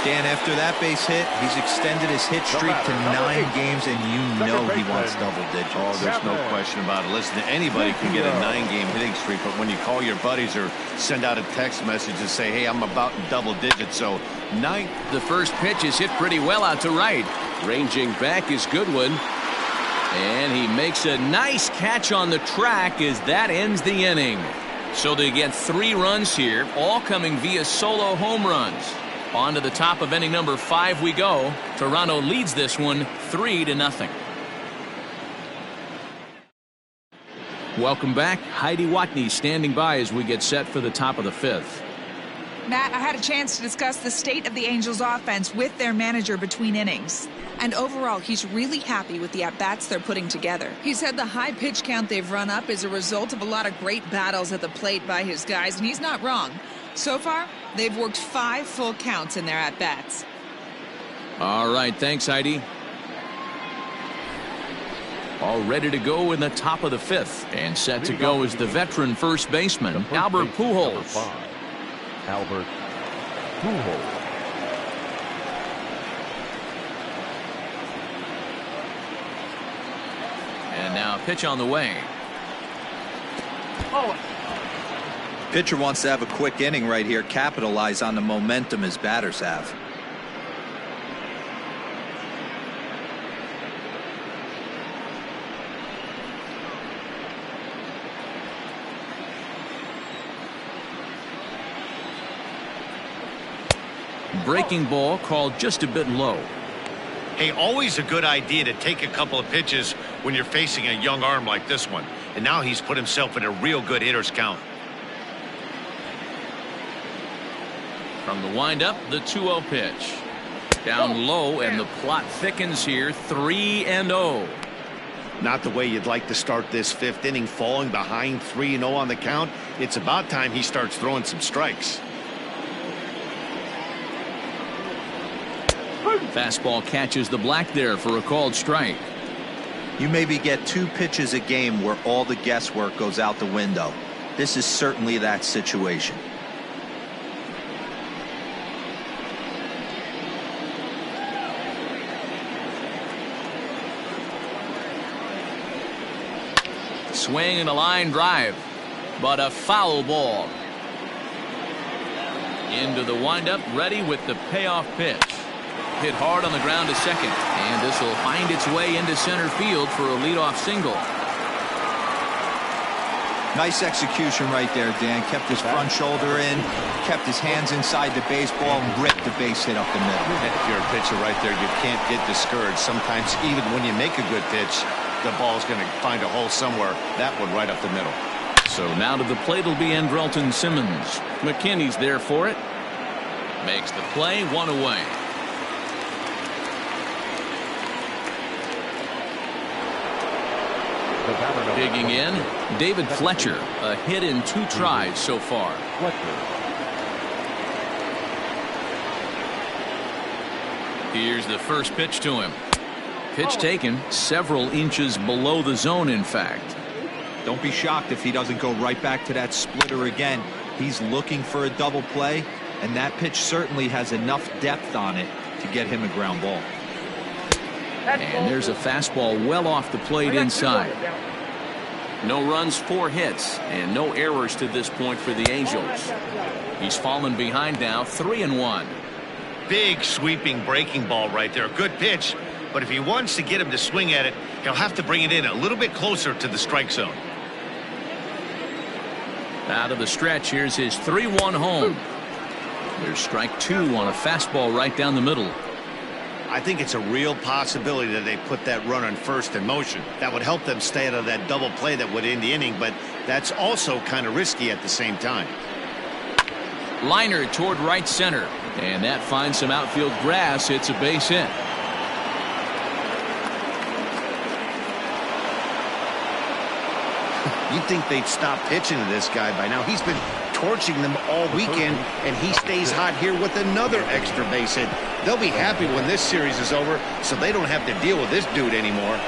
Speaker 3: Dan, after that base hit, he's extended his hit streak to 9 games, and you know he wants double digits.
Speaker 2: Oh, there's no question about it. Listen, anybody can get a 9-game hitting streak, but when you call your buddies or send out a text message and say, hey, I'm about in double digits, so 9.
Speaker 1: The first pitch is hit pretty well out to right. Ranging back is Goodwin. And he makes a nice catch on the track as that ends the inning. So they get 3 runs here, all coming via solo home runs. On to the top of inning number 5 we go. Toronto leads this one 3-0. Welcome back. Heidi Watney standing by as we get set for the top of the 5th.
Speaker 5: Matt, I had a chance to discuss the state of the Angels offense with their manager between innings. And overall, he's really happy with the at-bats they're putting together. He said the high pitch count they've run up is a result of a lot of great battles at the plate by his guys, and he's not wrong. So far, they've worked 5 full counts in their at-bats.
Speaker 1: All right, thanks, Heidi. All ready to go in the top of the 5th. And set to go is the veteran first baseman, Albert Pujols.
Speaker 4: Albert Pujols.
Speaker 1: And now a pitch on the way.
Speaker 3: Pitcher wants to have a quick inning right here, capitalize on the momentum his batters have.
Speaker 1: Breaking ball called just a bit low.
Speaker 2: Hey, always a good idea to take a couple of pitches when you're facing a young arm like this one. And now he's put himself in a real good hitter's count.
Speaker 1: From the windup, the 2-0 pitch. Down low, and the plot thickens here. 3-0.
Speaker 2: Not the way you'd like to start this fifth inning, falling behind 3-0 on the count. It's about time he starts throwing some strikes.
Speaker 1: Fastball catches the black there for a called strike.
Speaker 3: You maybe get 2 pitches a game where all the guesswork goes out the window. This is certainly that situation.
Speaker 1: Swing and a line drive, but a foul ball. Into the windup, ready with the payoff pitch. Hit hard on the ground to second, and this will find its way into center field for a leadoff single.
Speaker 3: Nice execution right there, Dan. Kept his front shoulder in, kept his hands inside the baseball, and ripped the base hit up the middle.
Speaker 2: If you're a pitcher right there, you can't get discouraged. Sometimes even when you make a good pitch, the ball's going to find a hole somewhere. That one right up the middle.
Speaker 1: So now to the plate will be Andrelton Simmons. McKinney's there for it. Makes the play, 1 away. Digging in, David Fletcher, a hit in 2 tries so far. Here's the first pitch to him. Pitch taken several inches below the zone, in fact.
Speaker 3: Don't be shocked if he doesn't go right back to that splitter again. He's looking for a double play, and that pitch certainly has enough depth on it to get him a ground ball.
Speaker 1: And there's a fastball well off the plate inside. No runs, 4 hits, and no errors to this point for the Angels. He's fallen behind now, 3-1.
Speaker 2: Big sweeping breaking ball right there. Good pitch, but if he wants to get him to swing at it, he'll have to bring it in a little bit closer to the strike zone.
Speaker 1: Out of the stretch, here's his 3-1 home. There's strike 2 on a fastball right down the middle.
Speaker 2: I think it's a real possibility that they put that runner on first in motion. That would help them stay out of that double play that would end the inning, but that's also kind of risky at the same time.
Speaker 1: Liner toward right center, and that finds some outfield grass. It's a base hit.
Speaker 2: You'd think they'd stop pitching to this guy by now. He's been torching them all weekend, and he stays hot here with another extra base hit. They'll be happy when this series is over, so they don't have to deal with this dude anymore.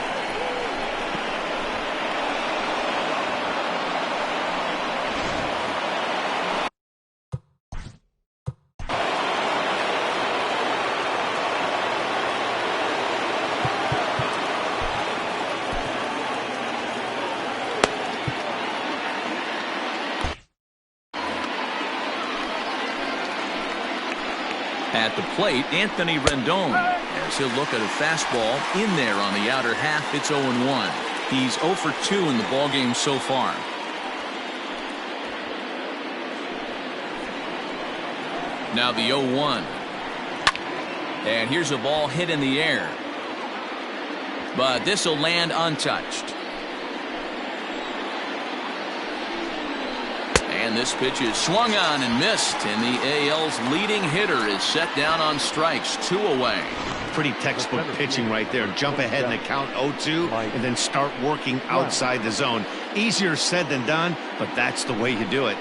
Speaker 1: At the plate, Anthony Rendon, as he'll look at a fastball in there on the outer half. It's 0-1. He's 0 for 2 in the ballgame so far. Now the 0-1. And here's a ball hit in the air. But this will land untouched. And this pitch is swung on and missed, and the AL's leading hitter is set down on strikes, 2 away.
Speaker 2: Pretty textbook pitching right there. Jump ahead in the count 0-2 and then start working outside the zone. Easier said than done, but that's the way you do it.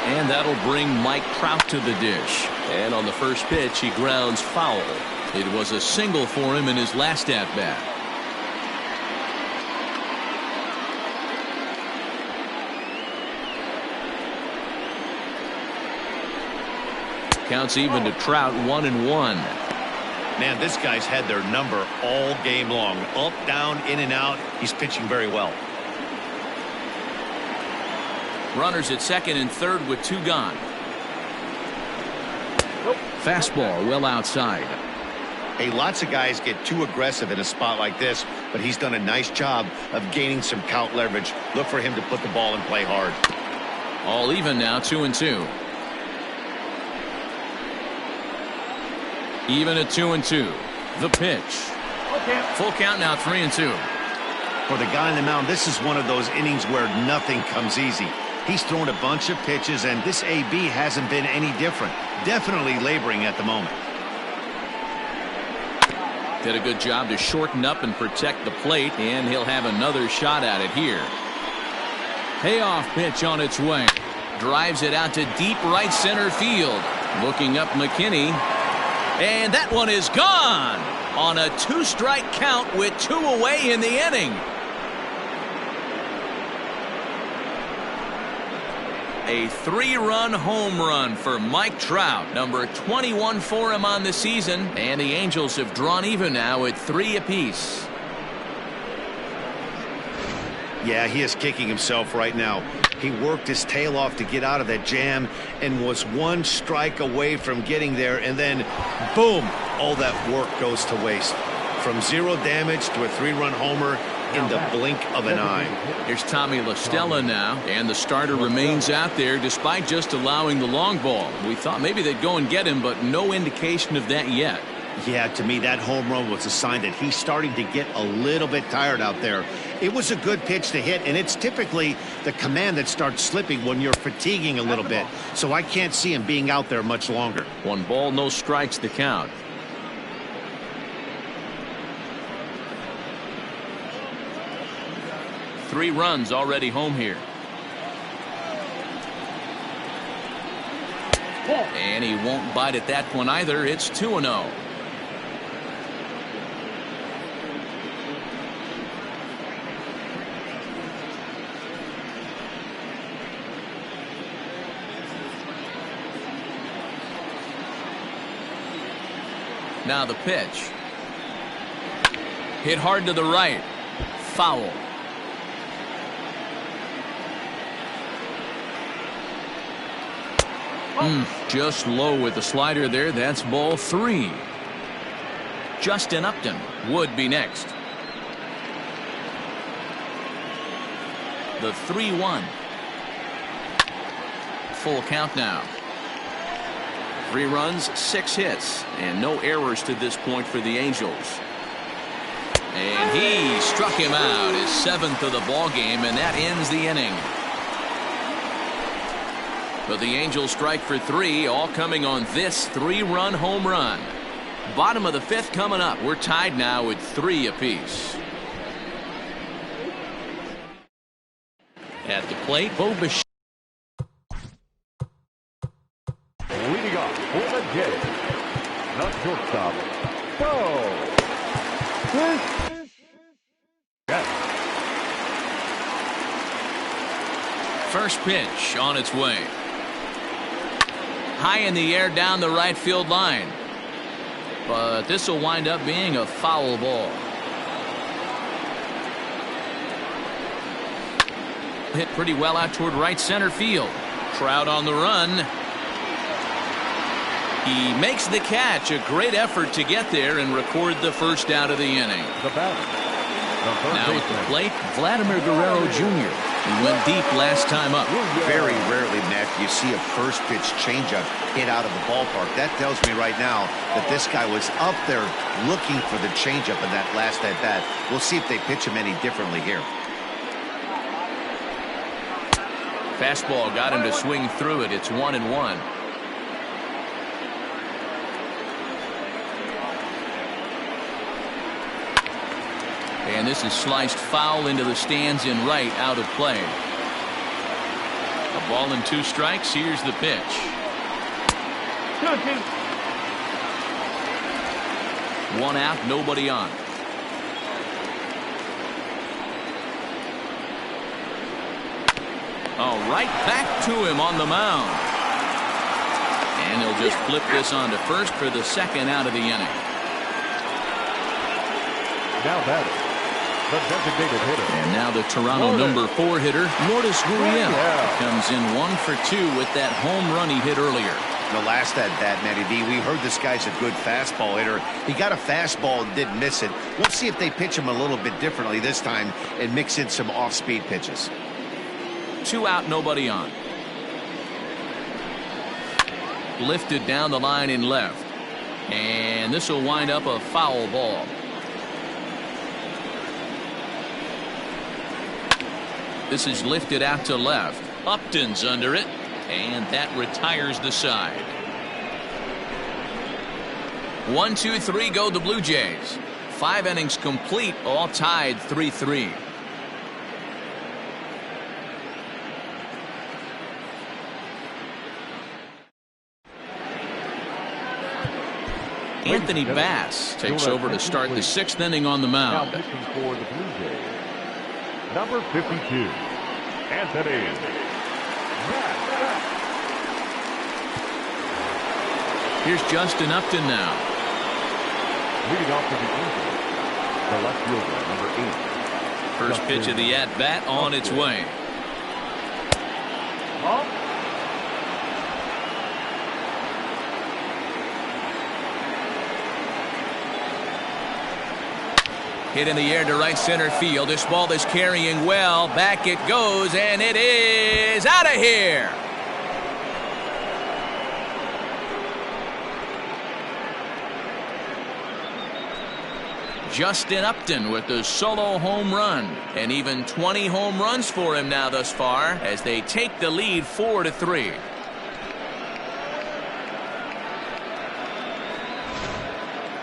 Speaker 1: And that'll bring Mike Trout to the dish. And on the first pitch, he grounds foul. It was a single for him in his last at-bat. Counts even to Trout, 1-1.
Speaker 2: Man, this guy's had their number all game long. Up, down, in and out. He's pitching very well.
Speaker 1: Runners at second and third with 2 gone. Fastball well outside.
Speaker 2: Hey, lots of guys get too aggressive in a spot like this, but he's done a nice job of gaining some count leverage. Look for him to put the ball in play hard.
Speaker 1: All even now, 2-2. Even at 2-2. The pitch. Full count now, 3-2.
Speaker 2: For the guy on the mound, this is one of those innings where nothing comes easy. He's thrown a bunch of pitches, and this AB hasn't been any different. Definitely laboring at the moment.
Speaker 1: Did a good job to shorten up and protect the plate, and he'll have another shot at it here. Payoff pitch on its way. Drives it out to deep right center field. Looking up McKinney. And that one is gone on a 2-strike count with 2 away in the inning. A 3-run home run for Mike Trout, number 21 for him on the season, and the Angels have drawn even now at 3 apiece.
Speaker 2: Yeah, he is kicking himself right now. He worked his tail off to get out of that jam and was 1 strike away from getting there, and then boom, all that work goes to waste. From 0 damage to a 3-run homer in the blink of an eye.
Speaker 1: Here's Tommy La Stella now, and the starter remains out there despite just allowing the long ball. We thought maybe they'd go and get him, but no indication of that yet.
Speaker 2: Yeah, to me, that home run was a sign that he's starting to get a little bit tired out there. It was a good pitch to hit, and it's typically the command that starts slipping when you're fatiguing a little bit. So I can't see him being out there much longer.
Speaker 1: 1 ball, no strikes to count. Three runs already home here. And he won't bite at that one either. It's 2-0. Now the pitch. Hit hard to the right. Foul. Just low with the slider there. That's ball 3. Justin Upton would be next. The 3-1. Full count now. 3 runs, 6 hits, and no errors to this point for the Angels. And he struck him out, his 7th of the ball game, and that ends the inning. But the Angels strike for 3, all coming on this 3-run home run. Bottom of the 5th coming up. We're tied now at 3 apiece. At the plate, Bo Bichette.
Speaker 4: Leading off for the Jays, the shortstop, Bo.
Speaker 1: First pitch on its way. High in the air down the right field line. But this will wind up being a foul ball. Hit pretty well out toward right center field. Trout on the run. He makes the catch. A great effort to get there and record the first out of the inning.
Speaker 4: The batter.
Speaker 1: Now at the plate, Vladimir Guerrero Jr. He went deep last time up.
Speaker 2: Very rarely, Matt, you see a first pitch changeup hit out of the ballpark. That tells me right now that this guy was up there looking for the changeup in that last at bat. We'll see if they pitch him any differently here.
Speaker 1: Fastball got him to swing through it. It's 1-1. And this is sliced foul into the stands in right, out of play. A ball and 2 strikes. Here's the pitch. 1 out, nobody on. All right, back to him on the mound. And they'll just flip this on to first for the second out of the inning.
Speaker 4: Now batting, the designated hitter.
Speaker 1: And now the Toronto number 4 hitter, Lourdes Gurriel, comes in 1 for 2 with that home run he hit earlier.
Speaker 2: The last at bat, Matty V, we heard this guy's a good fastball hitter. He got a fastball and didn't miss it. We'll see if they pitch him a little bit differently this time and mix in some off-speed pitches.
Speaker 1: 2 out, nobody on. Lifted down the line in left. And this will wind up a foul ball. This is lifted out to left. Upton's under it. And that retires the side. 1, 2, 3 go the Blue Jays. 5 innings complete, all tied 3-3. Anthony Bass takes over to start the 6th inning on the mound.
Speaker 4: Now pitching for the Blue Jays, number 52, Anthony Bass.
Speaker 1: Here's Justin Upton now.
Speaker 4: Leading off to the Angels, the left fielder, number 8.
Speaker 1: First pitch of the at-bat on its way. Hit in the air to right center field. This ball is carrying well. Back it goes, and it is out of here. Justin Upton with the solo home run, and even 20 home runs for him now thus far as they take the lead 4-3.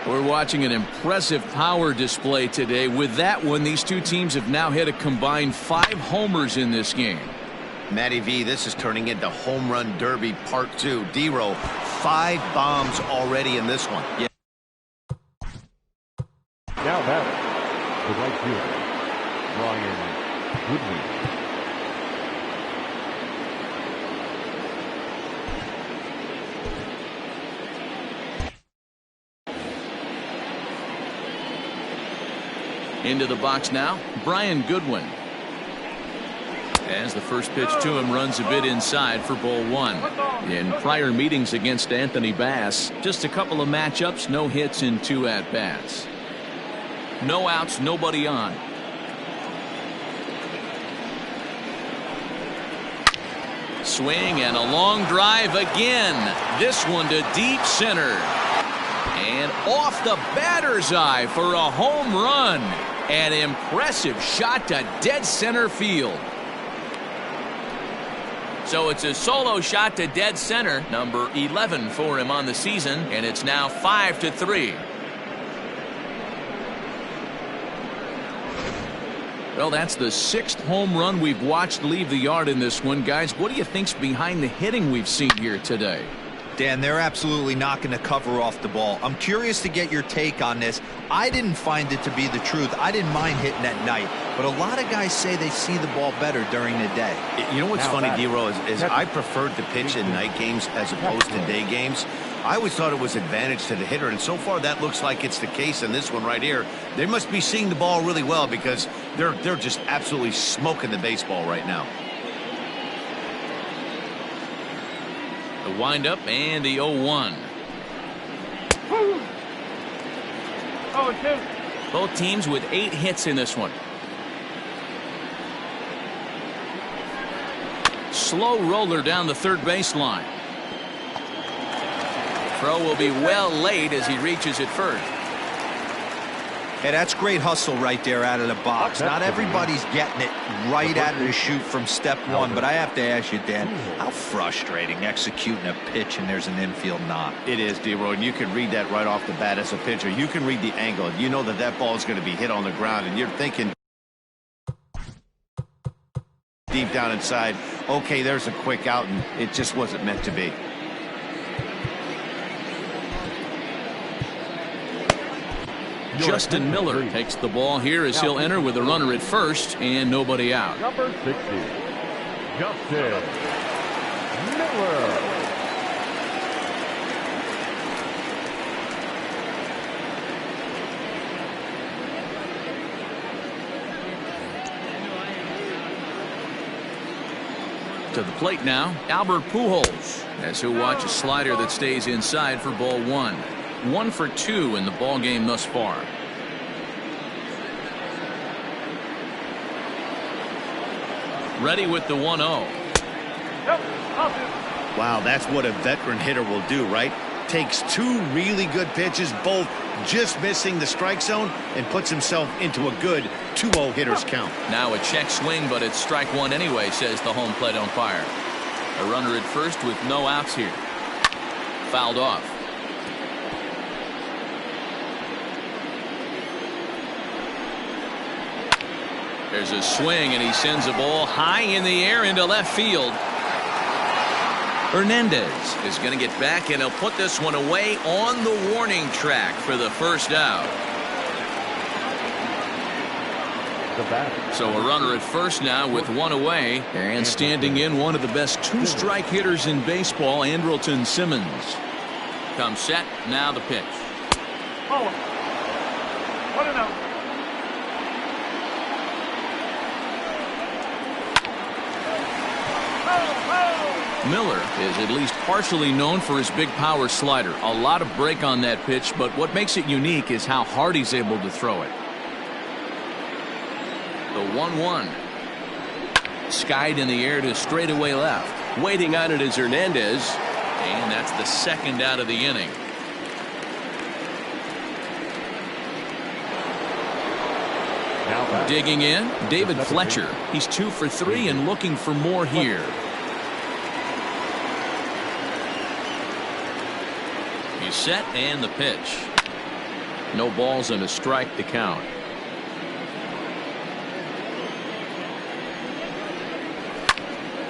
Speaker 1: We're watching an impressive power display today. With that one, these two teams have now hit a combined 5 homers in this game.
Speaker 2: Matty V, this is turning into Home Run Derby Part 2. D-Row, 5 bombs already in this one.
Speaker 3: Yeah.
Speaker 4: Now batting, the right fielder, Brian Goodwin.
Speaker 1: Into the box now, Brian Goodwin. As the first pitch to him runs a bit inside for ball 1. In prior meetings against Anthony Bass, just a couple of matchups, no hits in 2 at-bats. No outs, nobody on. Swing and a long drive again. This one to deep center. And off the batter's eye for a home run. An impressive shot to dead center field. So it's a solo shot to dead center, number 11 for him on the season, and it's now 5-3. Well, that's the 6th home run we've watched leave the yard in this one. Guys, what do you think's behind the hitting we've seen here today?
Speaker 3: Dan, they're absolutely not going to cover off the ball. I'm curious to get your take on this. I didn't find it to be the truth. I didn't mind hitting at night, but a lot of guys say they see the ball better during the day.
Speaker 2: You know what's funny, D-Row, is I preferred to pitch in night games as opposed to day games. I always thought it was advantage to the hitter, and so far that looks like it's the case in this one right here. They must be seeing the ball really well because they're just absolutely smoking the baseball right now.
Speaker 1: The windup and the 0-1. Both teams with 8 hits in this one. Slow roller down the third baseline. Throw will be well late as he reaches it first.
Speaker 3: Hey, that's great hustle right there out of the box. Not everybody's getting it right out of the chute from step 1, but I have to ask you, Dan, how frustrating executing a pitch and there's an infield knock.
Speaker 2: It is, D-Roy, and you can read that right off the bat as a pitcher. You can read the angle. You know that ball is going to be hit on the ground, and you're thinking deep down inside, okay, there's a quick out, and it just wasn't meant to be.
Speaker 1: Justin Miller takes the ball here as he'll enter with a runner at first and nobody out.
Speaker 4: Number 60, Justin Miller.
Speaker 1: To the plate now, Albert Pujols, as he'll watch a slider that stays inside for ball one. 1 for 2 in the ball game thus far. Ready with the 1-0.
Speaker 2: Wow, that's what a veteran hitter will do, right? Takes 2 really good pitches, both just missing the strike zone, and puts himself into a good 2-0 hitter's count.
Speaker 1: Now a check swing, but it's strike one anyway, says the home plate umpire. A runner at first with no outs here. Fouled off. There's a swing, and he sends a ball high in the air into left field. Hernandez is going to get back, and he'll put this one away on the warning track for the first out. So a runner at first now with 1 away, and standing in one of the best 2-strike hitters in baseball, Andrelton Simmons. Comes set, now the pitch. Miller is at least partially known for his big power slider. A lot of break on that pitch, but what makes it unique is how hard he's able to throw it. The 1-1. Skied in the air to straightaway left. Waiting on it is Hernandez, and that's the second out of the inning. Digging in, David Fletcher. He's 2 for 3 and looking for more here. He's set, and the pitch. No balls and a strike to count.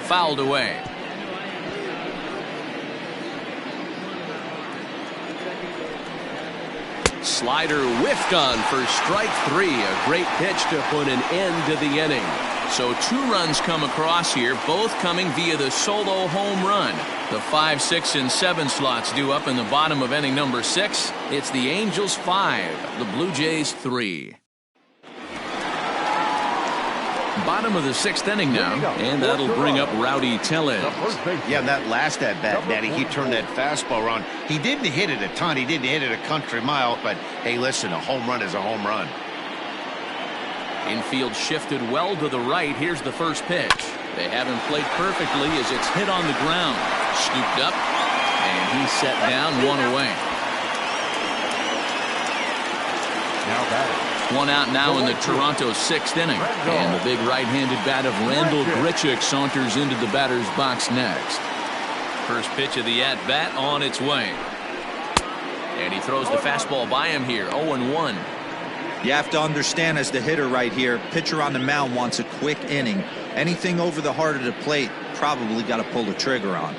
Speaker 1: Fouled away. Slider whiffed on for strike 3. A great pitch to put an end to the inning. So 2 runs come across here, both coming via the solo home run. The 5, 6, and 7 slots due up in the bottom of inning number 6. It's the Angels 5, the Blue Jays 3. Bottom of the 6th inning now, and that'll bring up Rowdy Tellez.
Speaker 2: Yeah, that last at bat, Daddy, he turned that fastball around. He didn't hit it a ton. He didn't hit it a country mile, but hey, listen, a home run is a home run.
Speaker 1: Infield shifted well to the right. Here's the first pitch. They haven't played perfectly as it's hit on the ground. Scooped up, and he's set down, 1 away.
Speaker 4: Now batting.
Speaker 1: 1 out now in the Toronto 6th inning. And the big right-handed bat of Randall Grichuk saunters into the batter's box next. First pitch of the at-bat on its way. And he throws the fastball by him here, 0-1.
Speaker 3: You have to understand, as the hitter right here, pitcher on the mound wants a quick inning. Anything over the heart of the plate, probably got to pull the trigger on.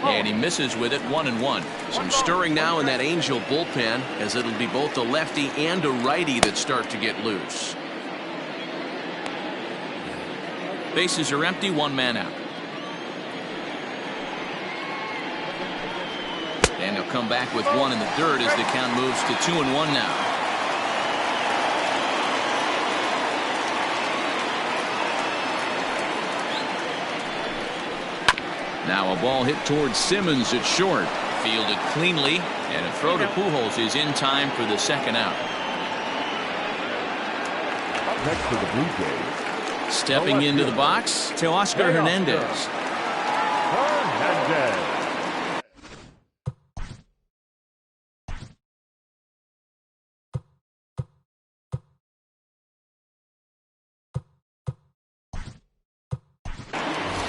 Speaker 1: And he misses with it, 1-1. Some stirring now in that Angel bullpen, as it'll be both a lefty and a righty that start to get loose. Bases are empty, 1 man out. And he'll come back with 1 in the dirt as the count moves to 2-1 now. Now a ball hit towards Simmons at short. Fielded cleanly, and a throw to Pujols is in time for the 2nd out.
Speaker 4: Up next to the Blue Jays.
Speaker 1: Stepping into the box, Teoscar Hernandez.
Speaker 4: Hernandez.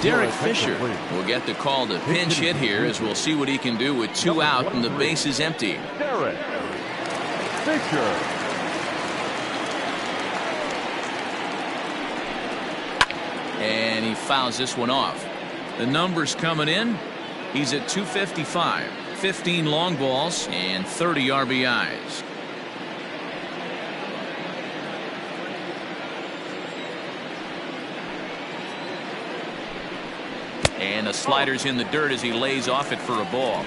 Speaker 1: Derek Fisher will get the call to pinch hit here, as we'll see what he can do with 2 out and the bases empty.
Speaker 4: Derek Fisher.
Speaker 1: And he fouls this one off. The numbers coming in. He's at 255, 15 long balls, and 30 RBIs. And the slider's in the dirt as he lays off it for a ball.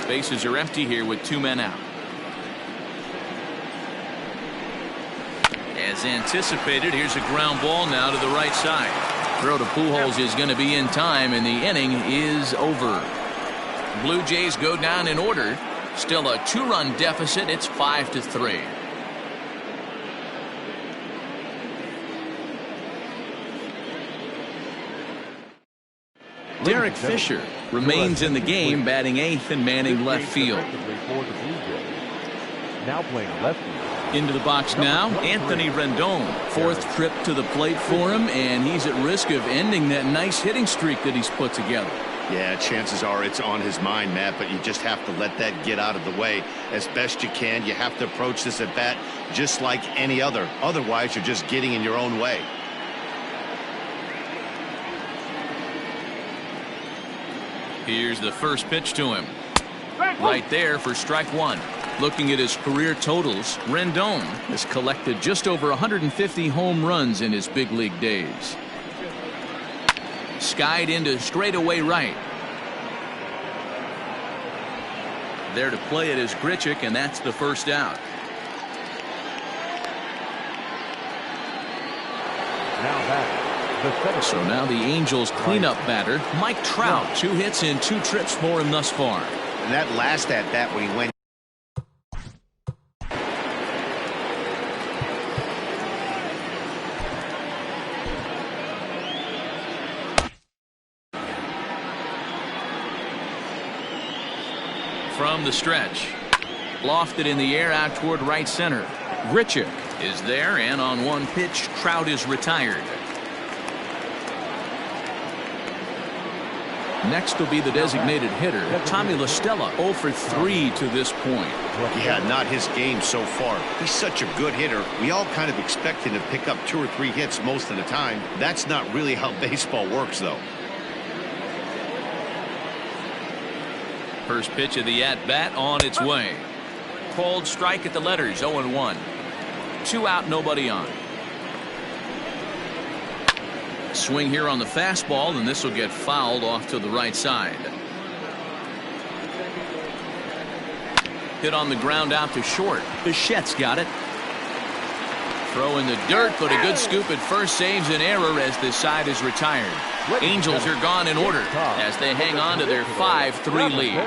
Speaker 1: Bases are empty here with 2 men out. As anticipated, here's a ground ball now to the right side. Throw to Pujols is going to be in time, and the inning is over. Blue Jays go down in order. Still a 2-run deficit. It's 5-3. Derek Fisher remains in the game, batting 8th and manning left field.
Speaker 4: Now playing left field.
Speaker 1: Into the box now, Anthony Rendon. 4th trip to the plate for him, and he's at risk of ending that nice hitting streak that he's put together.
Speaker 2: Yeah, chances are it's on his mind, Matt, but you just have to let that get out of the way as best you can. You have to approach this at bat just like any other. Otherwise, you're just getting in your own way.
Speaker 1: Here's the first pitch to him. Right there for strike 1. Looking at his career totals, Rendon has collected just over 150 home runs in his big league days. Skied into straightaway right. There to play it is Grichuk, and that's the first out. So now the Angels cleanup batter, Mike Trout. 2 hits in 2 trips for him thus far.
Speaker 2: And that last at bat when he went
Speaker 1: from the stretch. Lofted in the air out toward right center. Grichuk is there, and on 1 pitch, Trout is retired. Next will be the designated hitter, Tommy La Stella, 0 for 3 to this point.
Speaker 2: Yeah, not his game so far. He's such a good hitter. We all kind of expect him to pick up 2 or 3 hits most of the time. That's not really how baseball works, though.
Speaker 1: First pitch of the at-bat on its way. Called strike at the letters, 0-1. 2 out, nobody on. Swing here on the fastball, and this will get fouled off to the right side. Hit on the ground out to short. Bichette's got it. Throw in the dirt, but a good scoop at first saves an error as this side is retired. Angels are gone in order as they hang on to their 5-3 lead.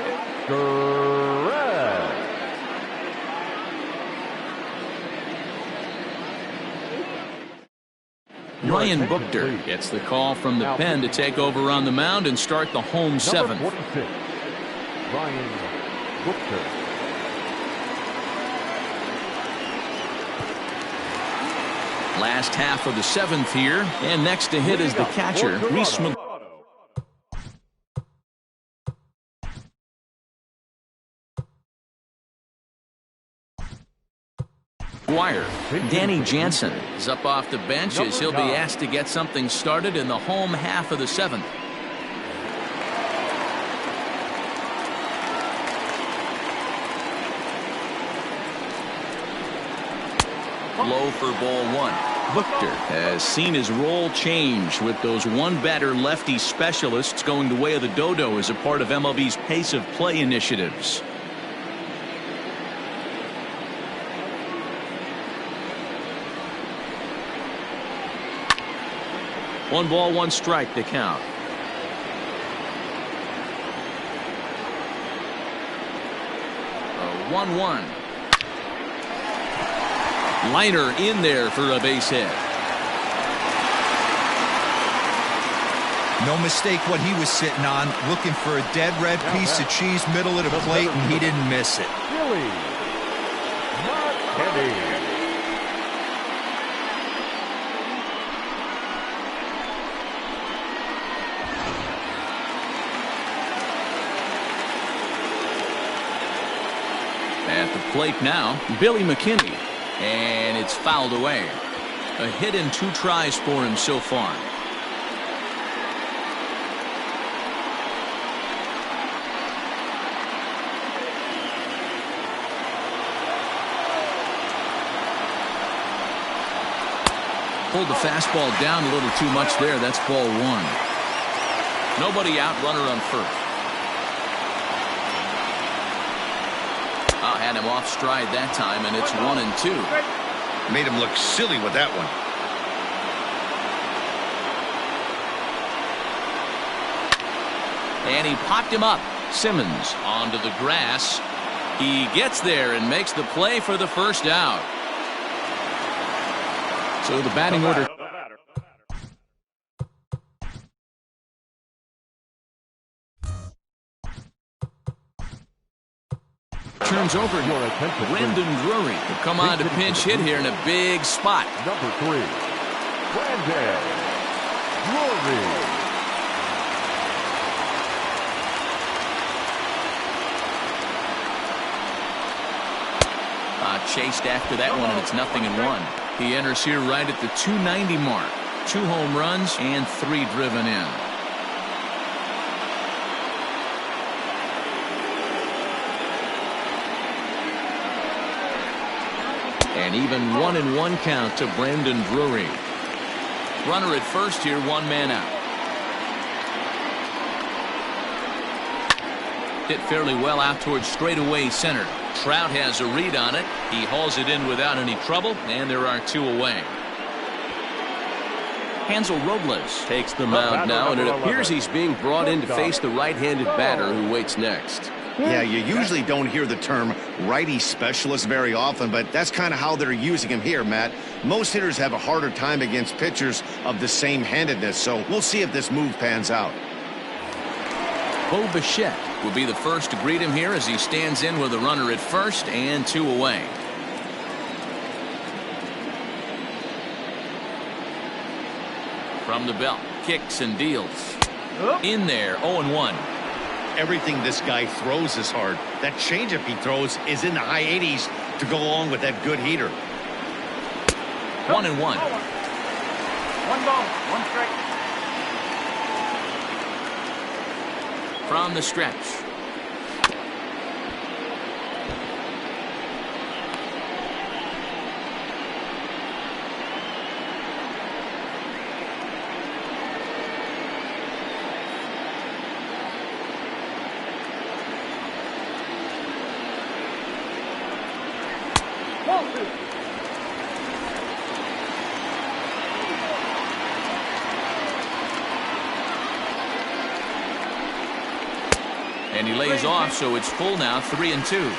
Speaker 1: Ryan Buchter gets the call from the pen to take over on the mound and start the home 7th.
Speaker 4: Ryan Buchter.
Speaker 1: Last half of the 7th here, and next to hit is the catcher, Reese McGuire. Danny Jansen is up off the bench as he'll be asked to get something started in the home half of the 7th. Low for ball 1. Buchter has seen his role change with those 1-batter lefty specialists going the way of the dodo as a part of MLB's pace of play initiatives. One ball, 1 strike to count. A 1-1. Liner in there for a base hit.
Speaker 3: No mistake what he was sitting on, looking for a dead red piece of cheese middle of the plate, and he didn't miss it.
Speaker 4: Billy Martinez.
Speaker 1: At the plate now, Billy McKinney, and it's fouled away. A hit in 2 tries for him so far. Pulled the fastball down a little too much there. That's ball 1. Nobody out, runner on first. Had him off stride that time, and it's 1-2.
Speaker 2: Made him look silly with that one.
Speaker 1: And he popped him up. Simmons onto the grass. He gets there and makes the play for the first out. So the batting order. Turns over. Brendan Drury will come on to pinch hit here in a big spot.
Speaker 4: Number 3, Brendan Drury.
Speaker 1: Chased after that one, and it's 0-1. He enters here right at the 290 mark. 2 home runs and 3 driven in. And even 1-1 count to Brendan Drury. Runner at first here, 1 man out. Hit fairly well out towards straightaway center. Trout has a read on it. He hauls it in without any trouble, and there are 2 away. Hansel Robles takes the mound now, and it appears he's being brought in to face the right-handed batter who waits next.
Speaker 2: Yeah, you usually don't hear the term righty specialist very often, but that's kind of how they're using him here, Matt. Most hitters have a harder time against pitchers of the same handedness, so we'll see if this move pans out.
Speaker 1: Bo Bichette will be the first to greet him here as he stands in with a runner at first and 2 away. From the belt, kicks and deals. In there, 0-1.
Speaker 2: Everything this guy throws is hard. That changeup he throws is in the high 80s to go along with that good heater.
Speaker 1: 1-1.
Speaker 6: 1 ball, 1 strike.
Speaker 1: From the stretch. And he lays off, so it's full now, 3-2.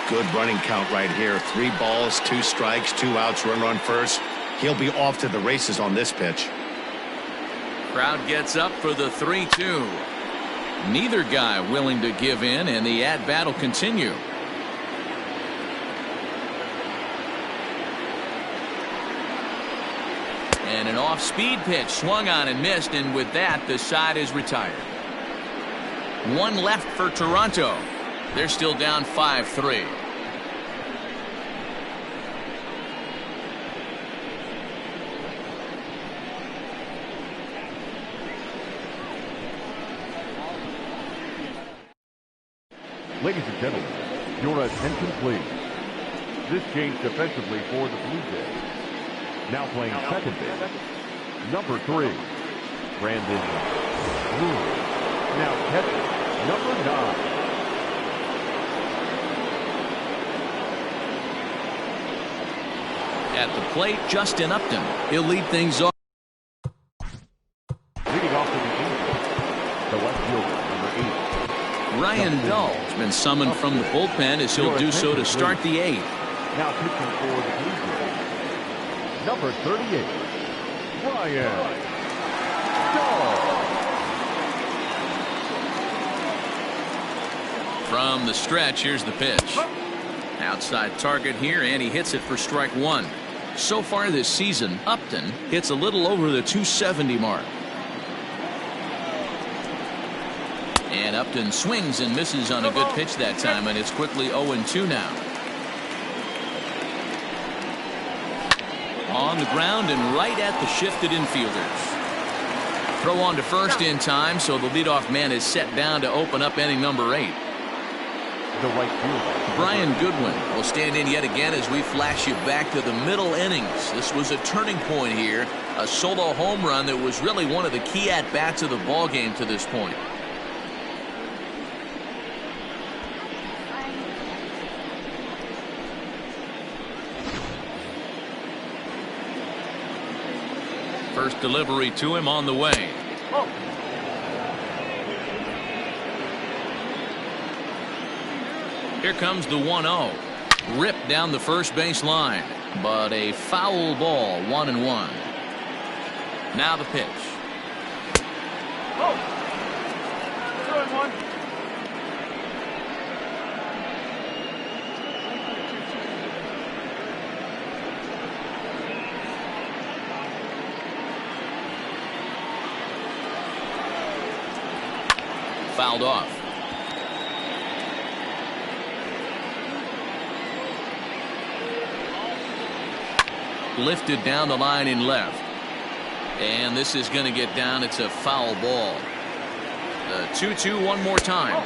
Speaker 2: Good running count right here. 3 balls, 2 strikes, 2 outs, runner on first. He'll be off to the races on this pitch.
Speaker 1: Crowd gets up for the 3-2. Neither guy willing to give in, and the at-bat will continue. And an off-speed pitch swung on and missed, and with that, the side is retired. 1 left for Toronto. They're still down 5-3.
Speaker 4: Ladies and gentlemen, your attention please. This change defensively for the Blue Jays. Now playing second base, number 3, Brendan Drury. Now catching, number 9.
Speaker 1: At the plate, Justin Upton. He'll lead things off.
Speaker 4: Leading off to the Angels, the left fielder, number 8.
Speaker 1: Ryan Dahl's been summoned from the bullpen as he'll do so to start the 8th.
Speaker 4: Now pitching for the Blue Jays, number 38, Ryan Dahl.
Speaker 1: From the stretch, here's the pitch. Outside target here, and he hits it for strike 1. So far this season, Upton hits a little over the 270 mark. And Upton swings and misses on a good pitch that time, and it's quickly 0-2 now. On the ground and right at the shifted infielders. Throw on to first in time, so the leadoff man is set down to open up inning number 8.
Speaker 4: The right fielder,
Speaker 1: Brian Goodwin will stand in yet again as we flash you back to the middle innings. This was a turning point here, a solo home run that was really one of the key at-bats of the ball game to this point. First delivery to him on the way.
Speaker 6: Oh.
Speaker 1: Here comes the 1-0. Ripped down the first base line, but a foul ball, 1-1. Now the pitch.
Speaker 6: Oh. 2-1.
Speaker 1: Fouled off. Lifted down the line in left. And this is going to get down. It's a foul ball. The 2-2 one more time.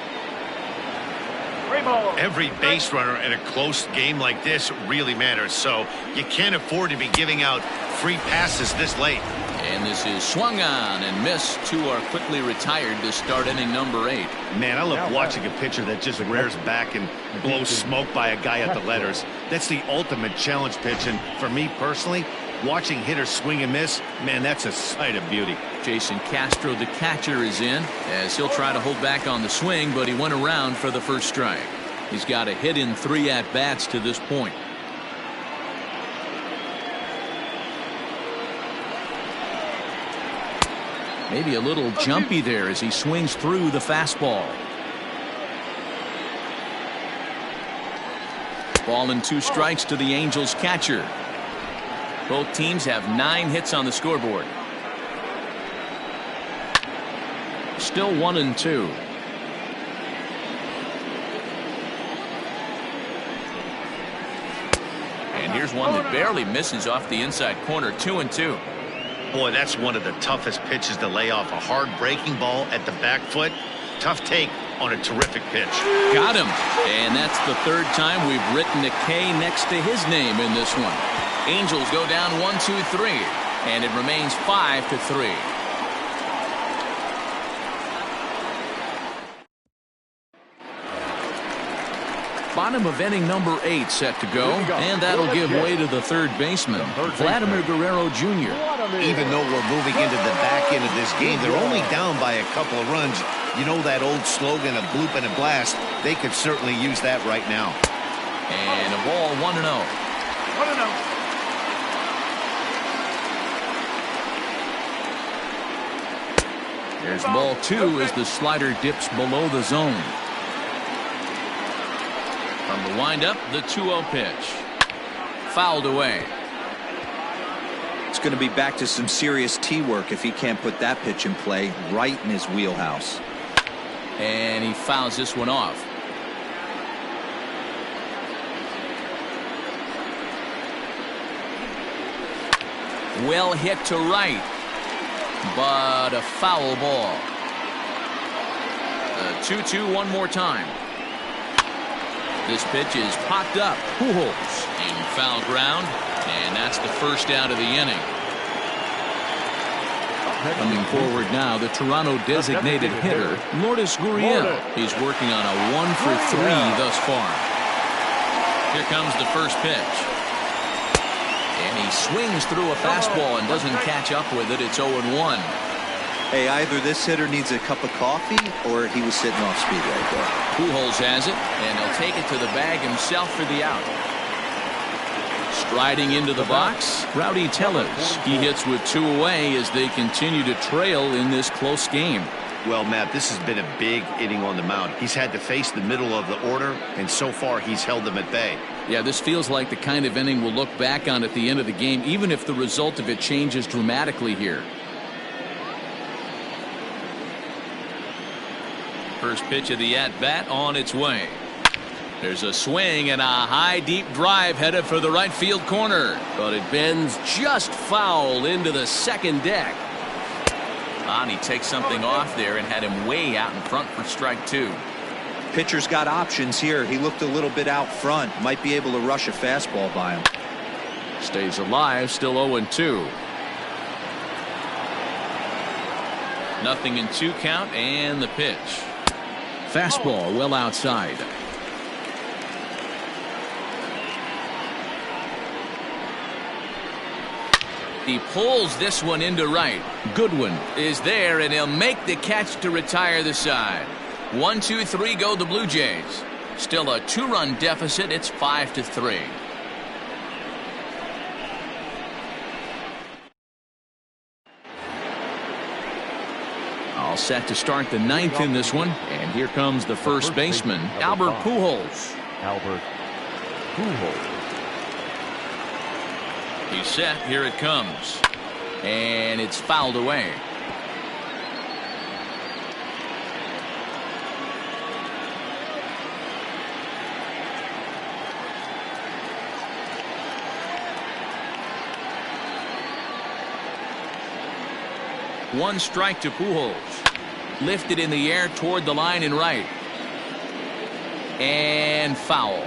Speaker 2: Every base runner in a close game like this really matters, so you can't afford to be giving out free passes this late.
Speaker 1: And this is swung on and missed. Two are quickly retired to start inning number 8.
Speaker 2: Man, I love watching a pitcher that just rears back and blows smoke by a guy at the letters. That's the ultimate challenge pitch, and for me personally, watching hitters swing and miss, man, that's a sight of beauty.
Speaker 1: Jason Castro, the catcher, is in as he'll try to hold back on the swing, but he went around for the first strike. He's got a hit in 3 at-bats to this point. Maybe a little jumpy there as he swings through the fastball. Ball and 2 strikes to the Angels catcher. Both teams have 9 hits on the scoreboard. Still 1-2. And here's one that barely misses off the inside corner. 2-2.
Speaker 2: Boy, that's one of the toughest pitches to lay off. A hard breaking ball at the back foot. Tough take on a terrific pitch.
Speaker 1: Got him. And that's the 3rd time we've written a K next to his name in this one. Angels go down 1-2-3, and it remains 5-3. Bottom of inning number 8 set to go, and that'll give way to the 3rd baseman, Vladimir Guerrero Jr.
Speaker 2: Even though we're moving into the back end of this game, they're only down by a couple of runs. You know that old slogan, a bloop and a blast? They could certainly use that right now.
Speaker 1: And a ball, 1-0.
Speaker 6: 1-0.
Speaker 1: There's ball 2 as the slider dips below the zone. From the windup, the 2-0 pitch. Fouled away.
Speaker 3: It's going to be back to some serious tee work if he can't put that pitch in play right in his wheelhouse.
Speaker 1: And he fouls this one off. Well hit to right, but a foul ball. The 2-2 one more time. This pitch is popped up. Pujols in foul ground, and that's the first out of the inning. Coming forward now, the Toronto designated hitter, Lourdes Gurriel. He's working on a 1-for-3 thus far. Here comes the first pitch. And he swings through a fastball and doesn't catch up with it. It's 0-1.
Speaker 3: Hey, either this hitter needs a cup of coffee or he was sitting off speed right there.
Speaker 1: Pujols has it, and he'll take it to the bag himself for the out. Striding into the box, Rowdy Tellez. He hits with 2 away as they continue to trail in this close game.
Speaker 2: Well, Matt, this has been a big inning on the mound. He's had to face the middle of the order, and so far he's held them at bay.
Speaker 1: Yeah, this feels like the kind of inning we'll look back on at the end of the game, even if the result of it changes dramatically here. First pitch of the at-bat on its way. There's a swing and a high deep drive headed for the right field corner, but it bends just foul into the second deck. And he takes something off there and had him way out in front for strike 2.
Speaker 3: Pitcher's got options here. He looked a little bit out front. Might be able to rush a fastball by him.
Speaker 1: Stays alive, still 0-2. Nothing in 2 count, and the pitch. Fastball well outside. He pulls this one into right. Goodwin is there, and he'll make the catch to retire the side. 1, 2, 3 go the Blue Jays. Still a 2-run deficit. It's 5-3. All set to start the 9th in this one. And here comes the first baseman, Albert Pujols.
Speaker 4: Albert Pujols.
Speaker 1: He's set. Here it comes. And it's fouled away. One strike to Pujols. Lifted in the air toward the line and right. And foul.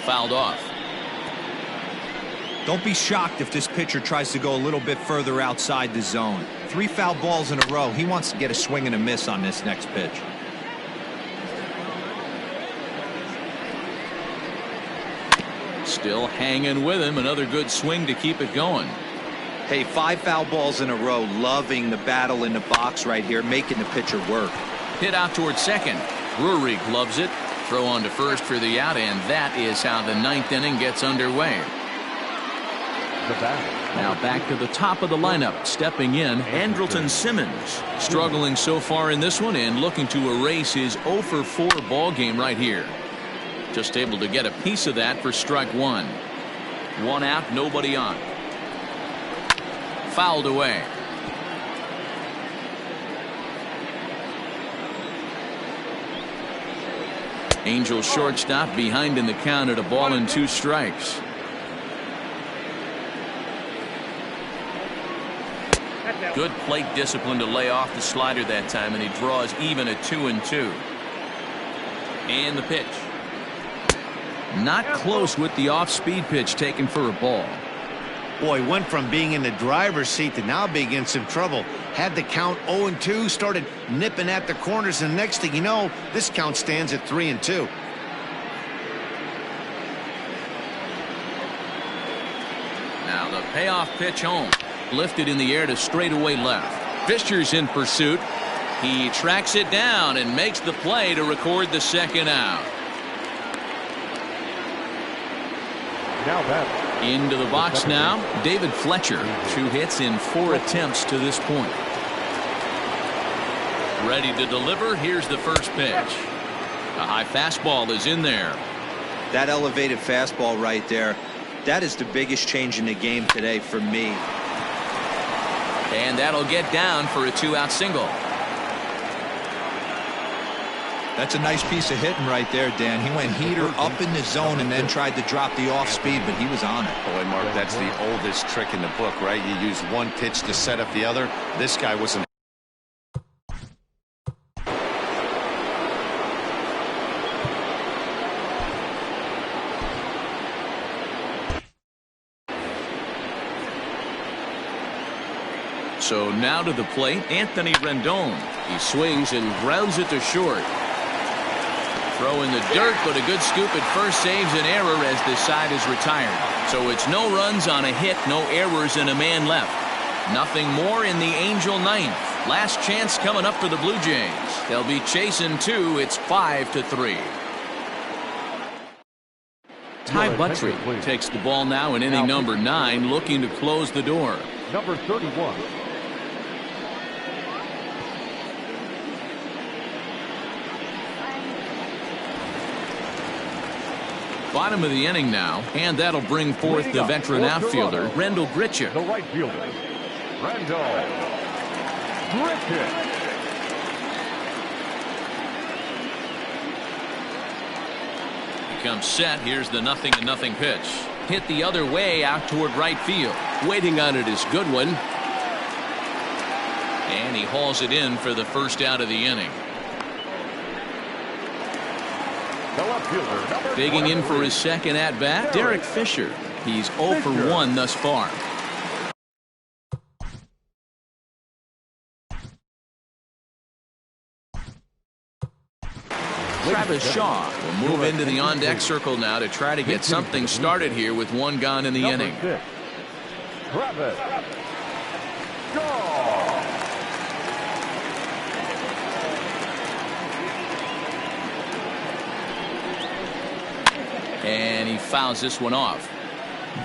Speaker 1: Fouled off.
Speaker 3: Don't be shocked if this pitcher tries to go a little bit further outside the zone. 3 foul balls in a row. He wants to get a swing and a miss on this next pitch.
Speaker 1: Still hanging with him. Another good swing to keep it going.
Speaker 3: Hey, 5 foul balls in a row. Loving the battle in the box right here, making the pitcher work.
Speaker 1: Hit out towards second. Drury gloves it. Throw on to first for the out, and that is how the 9th inning gets underway. Now back to the top of the lineup. Stepping in, Andrelton Simmons. Struggling so far in this one and looking to erase his 0 for 4 ball game right here. Just able to get a piece of that for strike 1. 1 out, nobody on. Fouled away. Angels shortstop behind in the count at 1-2 strikes. Good plate discipline to lay off the slider that time, and he draws even at 2-2. And the pitch. Not close with the off-speed pitch taken for a ball.
Speaker 2: Boy, went from being in the driver's seat to now being in some trouble. Had the count 0-2, started nipping at the corners, and next thing you know, this count stands at 3-2.
Speaker 1: Now the payoff pitch home. Lifted in the air to straightaway left. Fisher's in pursuit. He tracks it down and makes the play to record the second out.
Speaker 4: Now that.
Speaker 1: Into the box now, David Fletcher. 2 hits in 4 attempts to this point. Ready to deliver. Here's the first pitch. A high fastball is in there.
Speaker 3: That elevated fastball right there, that is the biggest change in the game today for me.
Speaker 1: And that'll get down for a 2-out single.
Speaker 3: That's a nice piece of hitting right there, Dan. He went heater up in the zone and then tried to drop the off speed, but he was on it.
Speaker 2: Boy, Mark, that's the oldest trick in the book, right? You use one pitch to set up the other. This guy wasn't.
Speaker 1: So now to the plate, Anthony Rendon. He swings and grounds it to short. Throw in the dirt, but a good scoop at first saves an error as this side is retired. So it's no runs on a hit, no errors, and a man left. Nothing more in the Angel 9th. Last chance coming up for the Blue Jays. They'll be chasing 2. It's 5-3. Ty Buttrey takes the ball now in inning number 9, looking to close the door.
Speaker 4: Number 31.
Speaker 1: Bottom of the inning now, and that'll bring forth the veteran outfielder, Rendell Grichuk.
Speaker 4: The right fielder, Rendell Grichuk.
Speaker 1: He comes set. Here's the 0-0 pitch. Hit the other way out toward right field. Waiting on it is Goodwin. And he hauls it in for the first out of the inning. Digging in for his second at-bat, Derek Fisher. He's 0 for 1 thus far. Travis Shaw will move into the on-deck circle now to try to get something started here with one gone in the inning.
Speaker 4: Travis Shaw.
Speaker 1: And he fouls this one off.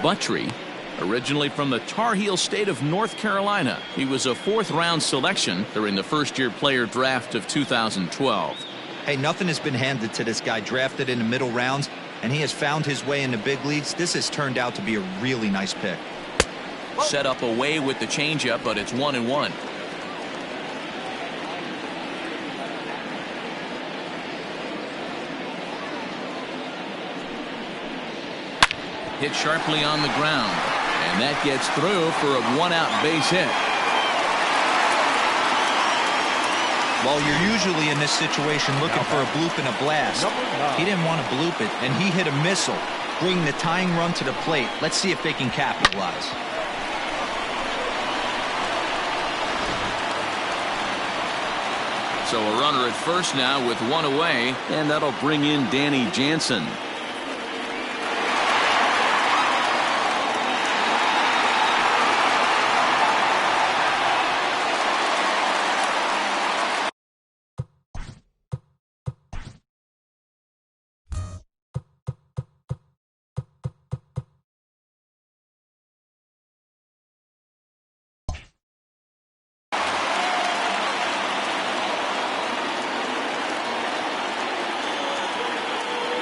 Speaker 1: Buttry, originally from the Tar Heel state of North Carolina. He was a fourth-round selection during the first-year player draft of 2012.
Speaker 3: Hey, nothing has been handed to this guy. Drafted in the middle rounds, and he has found his way in the big leagues. This has turned out to be a really nice pick.
Speaker 1: Set up away with the changeup, but it's 1-1. Hit sharply on the ground, and that gets through for a one-out base hit.
Speaker 3: Well, you're usually in this situation looking for a bloop and a blast. He didn't want to bloop it, and he hit a missile, bringing the tying run to the plate. Let's see if they can capitalize.
Speaker 1: So a runner at first now with one away, and that'll bring in Danny Jansen.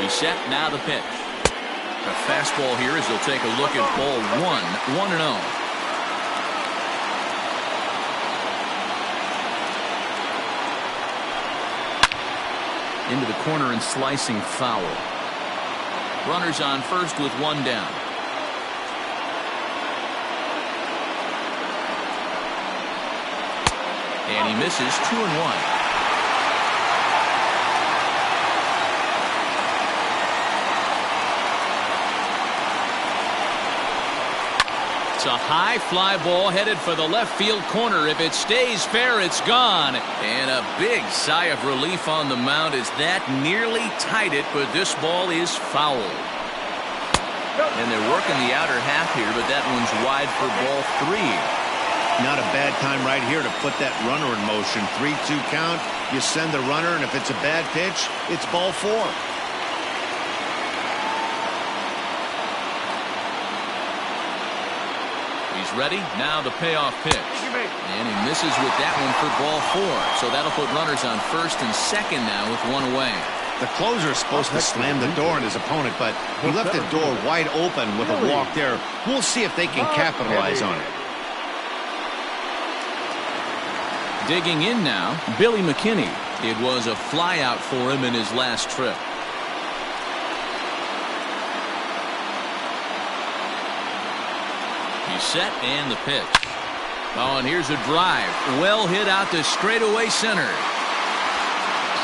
Speaker 1: He's set, now the pitch. The fastball here as he'll take a look at ball 1-0. Into the corner and slicing foul. Runners on first with one down. And he misses 2-1. It's a high fly ball headed for the left field corner. If it stays fair, it's gone. And a big sigh of relief on the mound as that nearly tied it, but this ball is foul. And they're working the outer half here, but that one's wide for ball 3.
Speaker 2: Not a bad time right here to put that runner in motion. 3-2 count. You send the runner, and if it's a bad pitch, it's ball 4.
Speaker 1: He's ready. Now the payoff pitch. And he misses with that one for ball 4. So that'll put runners on first and second now with one away.
Speaker 2: The closer is supposed to slam the door on his opponent, but he left the door wide open with a walk there. We'll see if they can capitalize on it.
Speaker 1: Digging in now, Billy McKinney. It was a fly out for him in his last trip. He's set and the pitch. Oh, and here's a drive. Well hit out to straightaway center.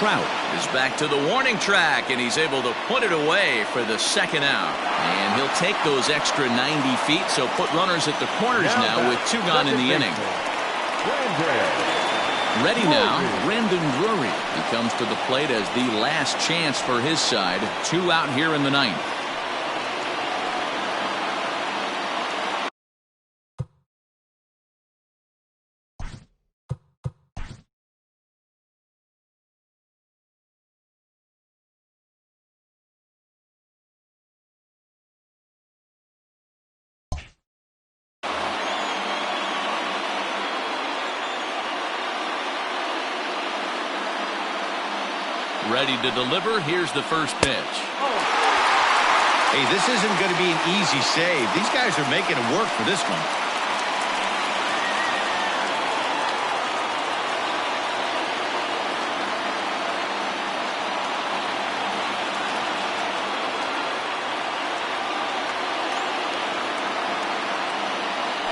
Speaker 1: Trout is back to the warning track, and he's able to put it away for the second out. And he'll take those extra 90 feet, so put runners at the corners now with 2 gone in the inning. Ready now, Brandon Drury. He comes to the plate as the last chance for his side. 2 out here in the 9th. Ready to deliver. Here's the first pitch.
Speaker 2: Hey, this isn't going to be an easy save. These guys are making it work for this one.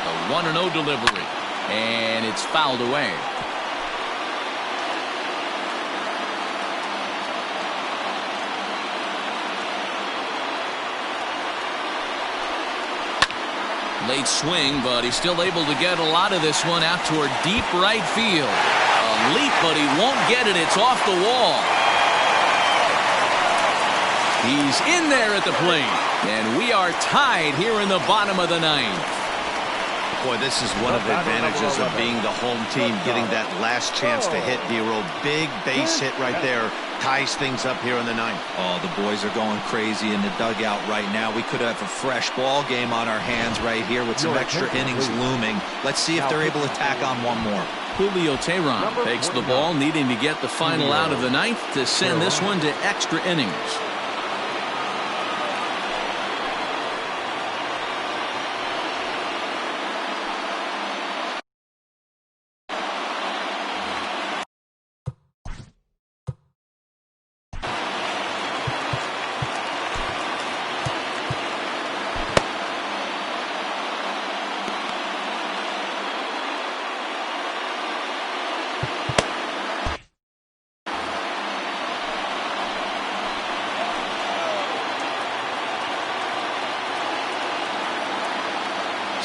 Speaker 1: A 1-0 delivery, and it's fouled away. Late swing, but he's still able to get a lot of this one out toward deep right field. A leap, but he won't get it. It's off the wall. He's in there at the plate. And we are tied here in the bottom of the ninth.
Speaker 2: Boy, this is one of the advantages of being the home team, getting that last chance to hit, D-Roll. Big base hit right there. Ties things up here in the ninth.
Speaker 3: Oh, the boys are going crazy in the dugout right now. We could have a fresh ball game on our hands right here with some extra innings looming. Let's see if they're able to tack on one more.
Speaker 1: Julio Teheran takes the ball, needing to get the final out of the ninth to send this one to extra innings.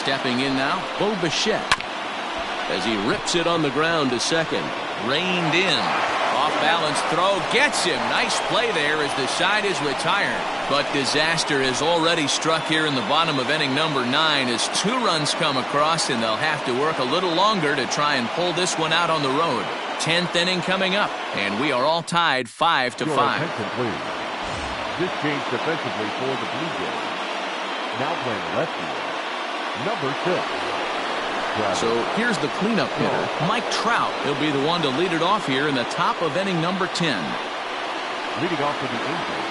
Speaker 1: Stepping in now, Bo Bichette, as he rips it on the ground to second. Reined in. Off-balance throw gets him. Nice play there as the side is retired. But disaster has already struck here in the bottom of inning number 9 as 2 runs come across, and they'll have to work a little longer to try and pull this one out on the road. 10th inning coming up, and we are all tied 5-5.
Speaker 4: Attention, please. This change defensively for the Blue Jays. Now playing left field. Number 6.
Speaker 1: So here's the cleanup hitter, Mike Trout. He'll be the one to lead it off here in the top of inning number 10.
Speaker 4: Leading off for the Angels,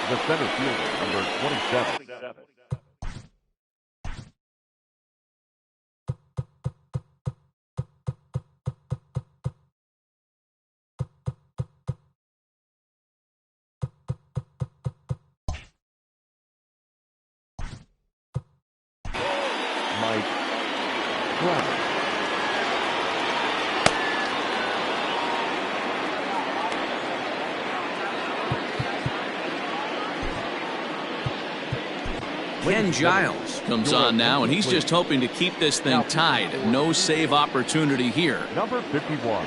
Speaker 4: the center fielder, number 27. Mike Trout.
Speaker 1: Ken Giles comes on now, and he's just hoping to keep this thing tied. No save opportunity here.
Speaker 4: Number 51,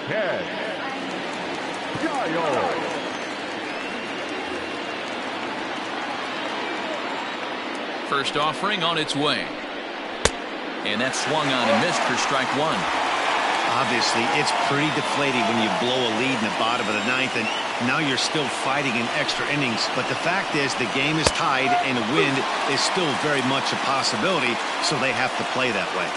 Speaker 4: Ken Giles.
Speaker 1: First offering on its way. And that swung on and missed for strike 1.
Speaker 2: Obviously, it's pretty deflating when you blow a lead in the bottom of the ninth, and now you're still fighting in extra innings. But the fact is, the game is tied, and a win is still very much a possibility, so they have to play that way.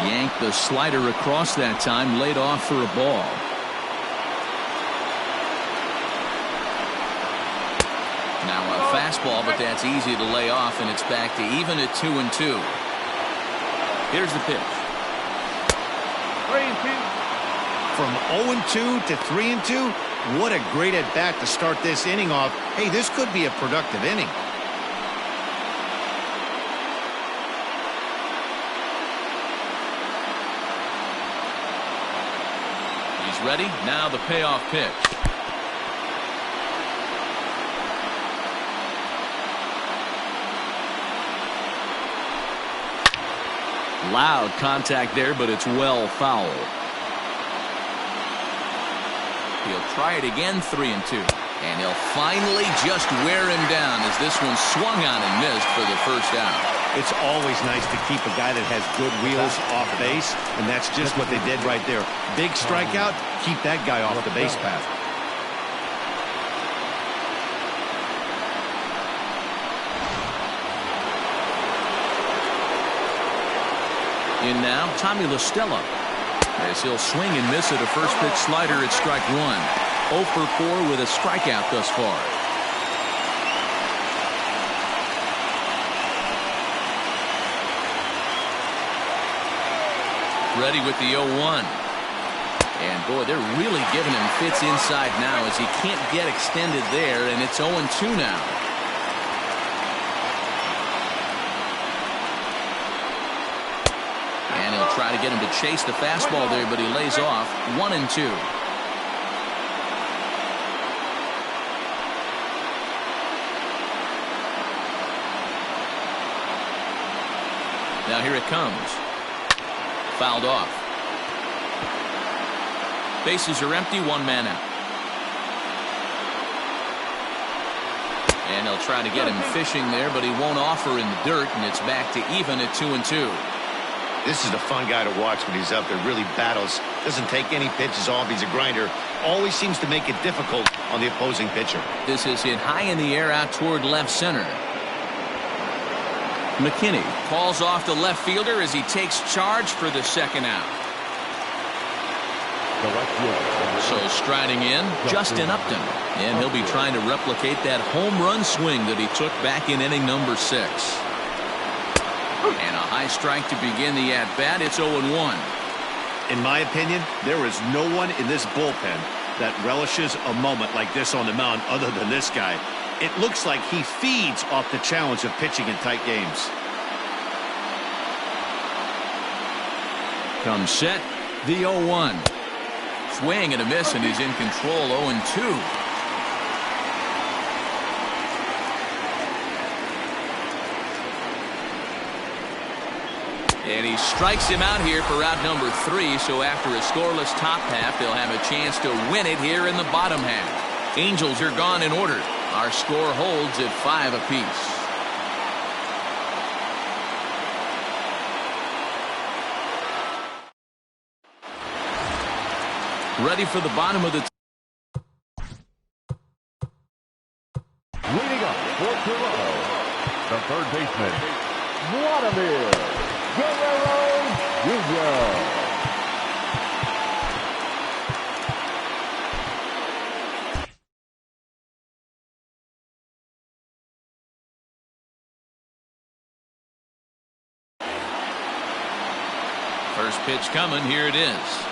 Speaker 1: Yanked the slider across that time, laid off for a ball. Now a fastball, but that's easy to lay off, and it's back to even at 2-2. Here's the pitch.
Speaker 6: 3-2.
Speaker 2: From 0-2 to 3-2, what a great at-bat to start this inning off. Hey, this could be a productive inning.
Speaker 1: Ready? Now the payoff pitch. Loud contact there, but it's well foul. He'll try it again, 3-2. And he'll finally just wear him down as this one swung on and missed for the first out.
Speaker 2: It's always nice to keep a guy that has good wheels off base, and that's just what they did right there. Big strikeout, keep that guy off the base path.
Speaker 1: In now, Tommy La Stella, as he'll swing and miss at a first pitch slider at strike 1. 0 for 4 with a strikeout thus far. Ready with the 0-1. And boy, they're really giving him fits inside now as he can't get extended there, and it's 0-2 now. And he'll try to get him to chase the fastball there, but he lays off. 1-2. Now here it comes. Fouled off. Bases are empty, one man out. And he'll try to get him fishing there, but he won't offer in the dirt, and it's back to even at 2-2.
Speaker 2: This is the fun guy to watch when he's up there. Really battles. Doesn't take any pitches off. He's a grinder. Always seems to make it difficult on the opposing pitcher.
Speaker 1: This is hit high in the air out toward left center. McKinney calls off the left fielder as he takes charge for the second out. So striding in, Justin Upton. And he'll be trying to replicate that home run swing that he took back in inning number 6. And a high strike to begin the at-bat. It's 0-1.
Speaker 2: In my opinion, there is no one in this bullpen that relishes a moment like this on the mound other than this guy. It looks like he feeds off the challenge of pitching in tight games.
Speaker 1: Comes set, the 0-1. Swing and a miss, and he's in control. 0-2. And he strikes him out here for out number 3. So after a scoreless top half, they'll have a chance to win it here in the bottom half. Angels are gone in order. Our score holds at 5 apiece. Ready for the bottom of the
Speaker 4: Leading up for Toronto, the third baseman, Vladimir Guerrero Jr.
Speaker 1: First pitch coming. Here it is.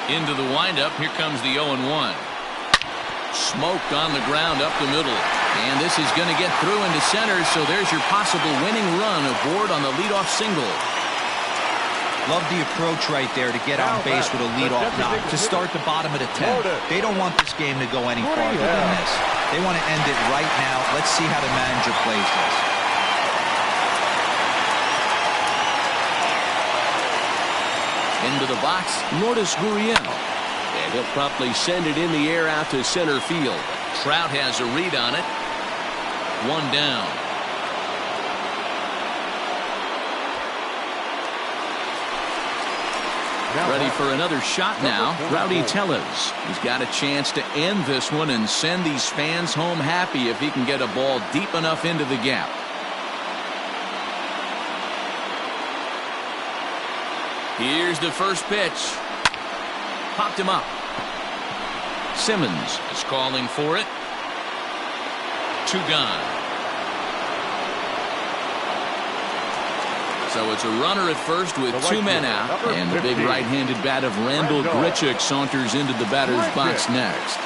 Speaker 1: Into the windup. Here comes the 0-1. Smoked on the ground up the middle. And this is going to get through into center, so there's your possible winning run aboard on the leadoff single.
Speaker 3: Love the approach right there to get on base with a leadoff knock to start the bottom of the 10th. They don't want this game to go any farther than this. They want to end it right now. Let's see how the manager plays this.
Speaker 1: Into the box, Lourdes Gurriel. And he'll promptly send it in the air out to center field. Trout has a read on it. One down. Ready for another shot now. Rowdy Tellez. He's got a chance to end this one and send these fans home happy if he can get a ball deep enough into the gap. Here's the first pitch. Popped him up. Simmons is calling for it. 2 gone. So it's a runner at first with 2 men out. And the big right-handed bat of Randall Grichuk saunters into the batter's box next.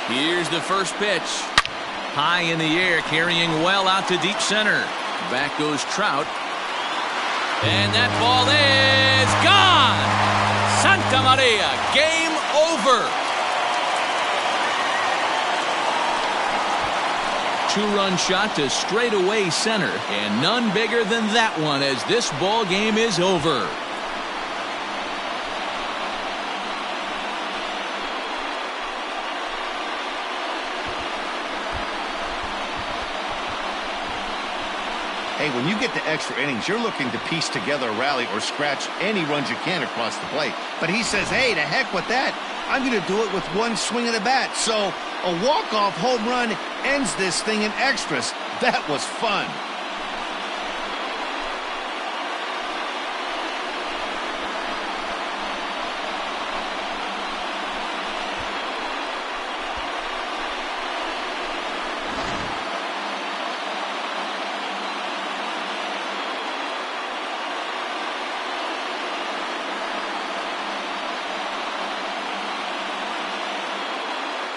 Speaker 1: Here's the first pitch. High in the air, carrying well out to deep center. Back goes Trout. And that ball is gone. Santa Maria, game over. 2-run shot to straightaway center, and none bigger than that one as this ball game is over.
Speaker 2: Hey, when you get to extra innings, you're looking to piece together a rally or scratch any runs you can across the plate. But he says, hey, to heck with that. I'm going to do it with one swing of the bat. So a walk-off home run ends this thing in extras. That was fun.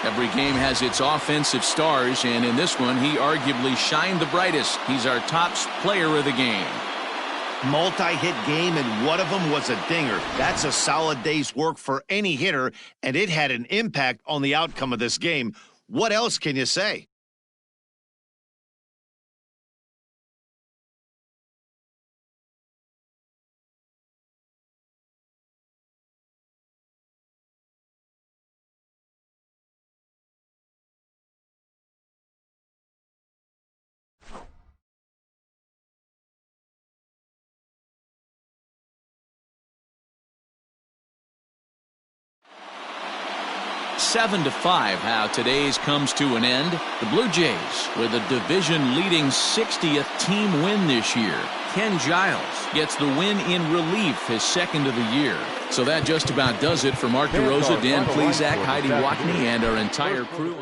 Speaker 1: Every game has its offensive stars, and in this one, he arguably shined the brightest. He's our top player of the game.
Speaker 2: Multi-hit game, and one of them was a dinger. That's a solid day's work for any hitter, and it had an impact on the outcome of this game. What else can you say?
Speaker 1: Seven to 5, how today's comes to an end. The Blue Jays with a division-leading 60th team win this year. Ken Giles gets the win in relief, his second of the year. So that just about does it for Mark DeRosa, Dan Plesac, Heidi Watney, and our entire crew.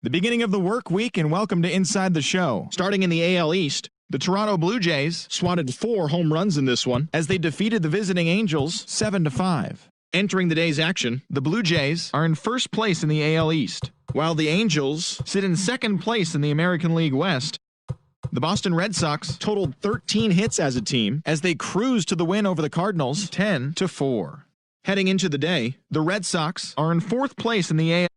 Speaker 7: The beginning of the work week, and welcome to Inside the Show. Starting in the AL East, the Toronto Blue Jays swatted 4 home runs in this one as they defeated the visiting Angels 7-5. Entering the day's action, the Blue Jays are in first place in the AL East, while the Angels sit in second place in the American League West. The Boston Red Sox totaled 13 hits as a team as they cruised to the win over the Cardinals 10-4. Heading into the day, the Red Sox are in fourth place in the AL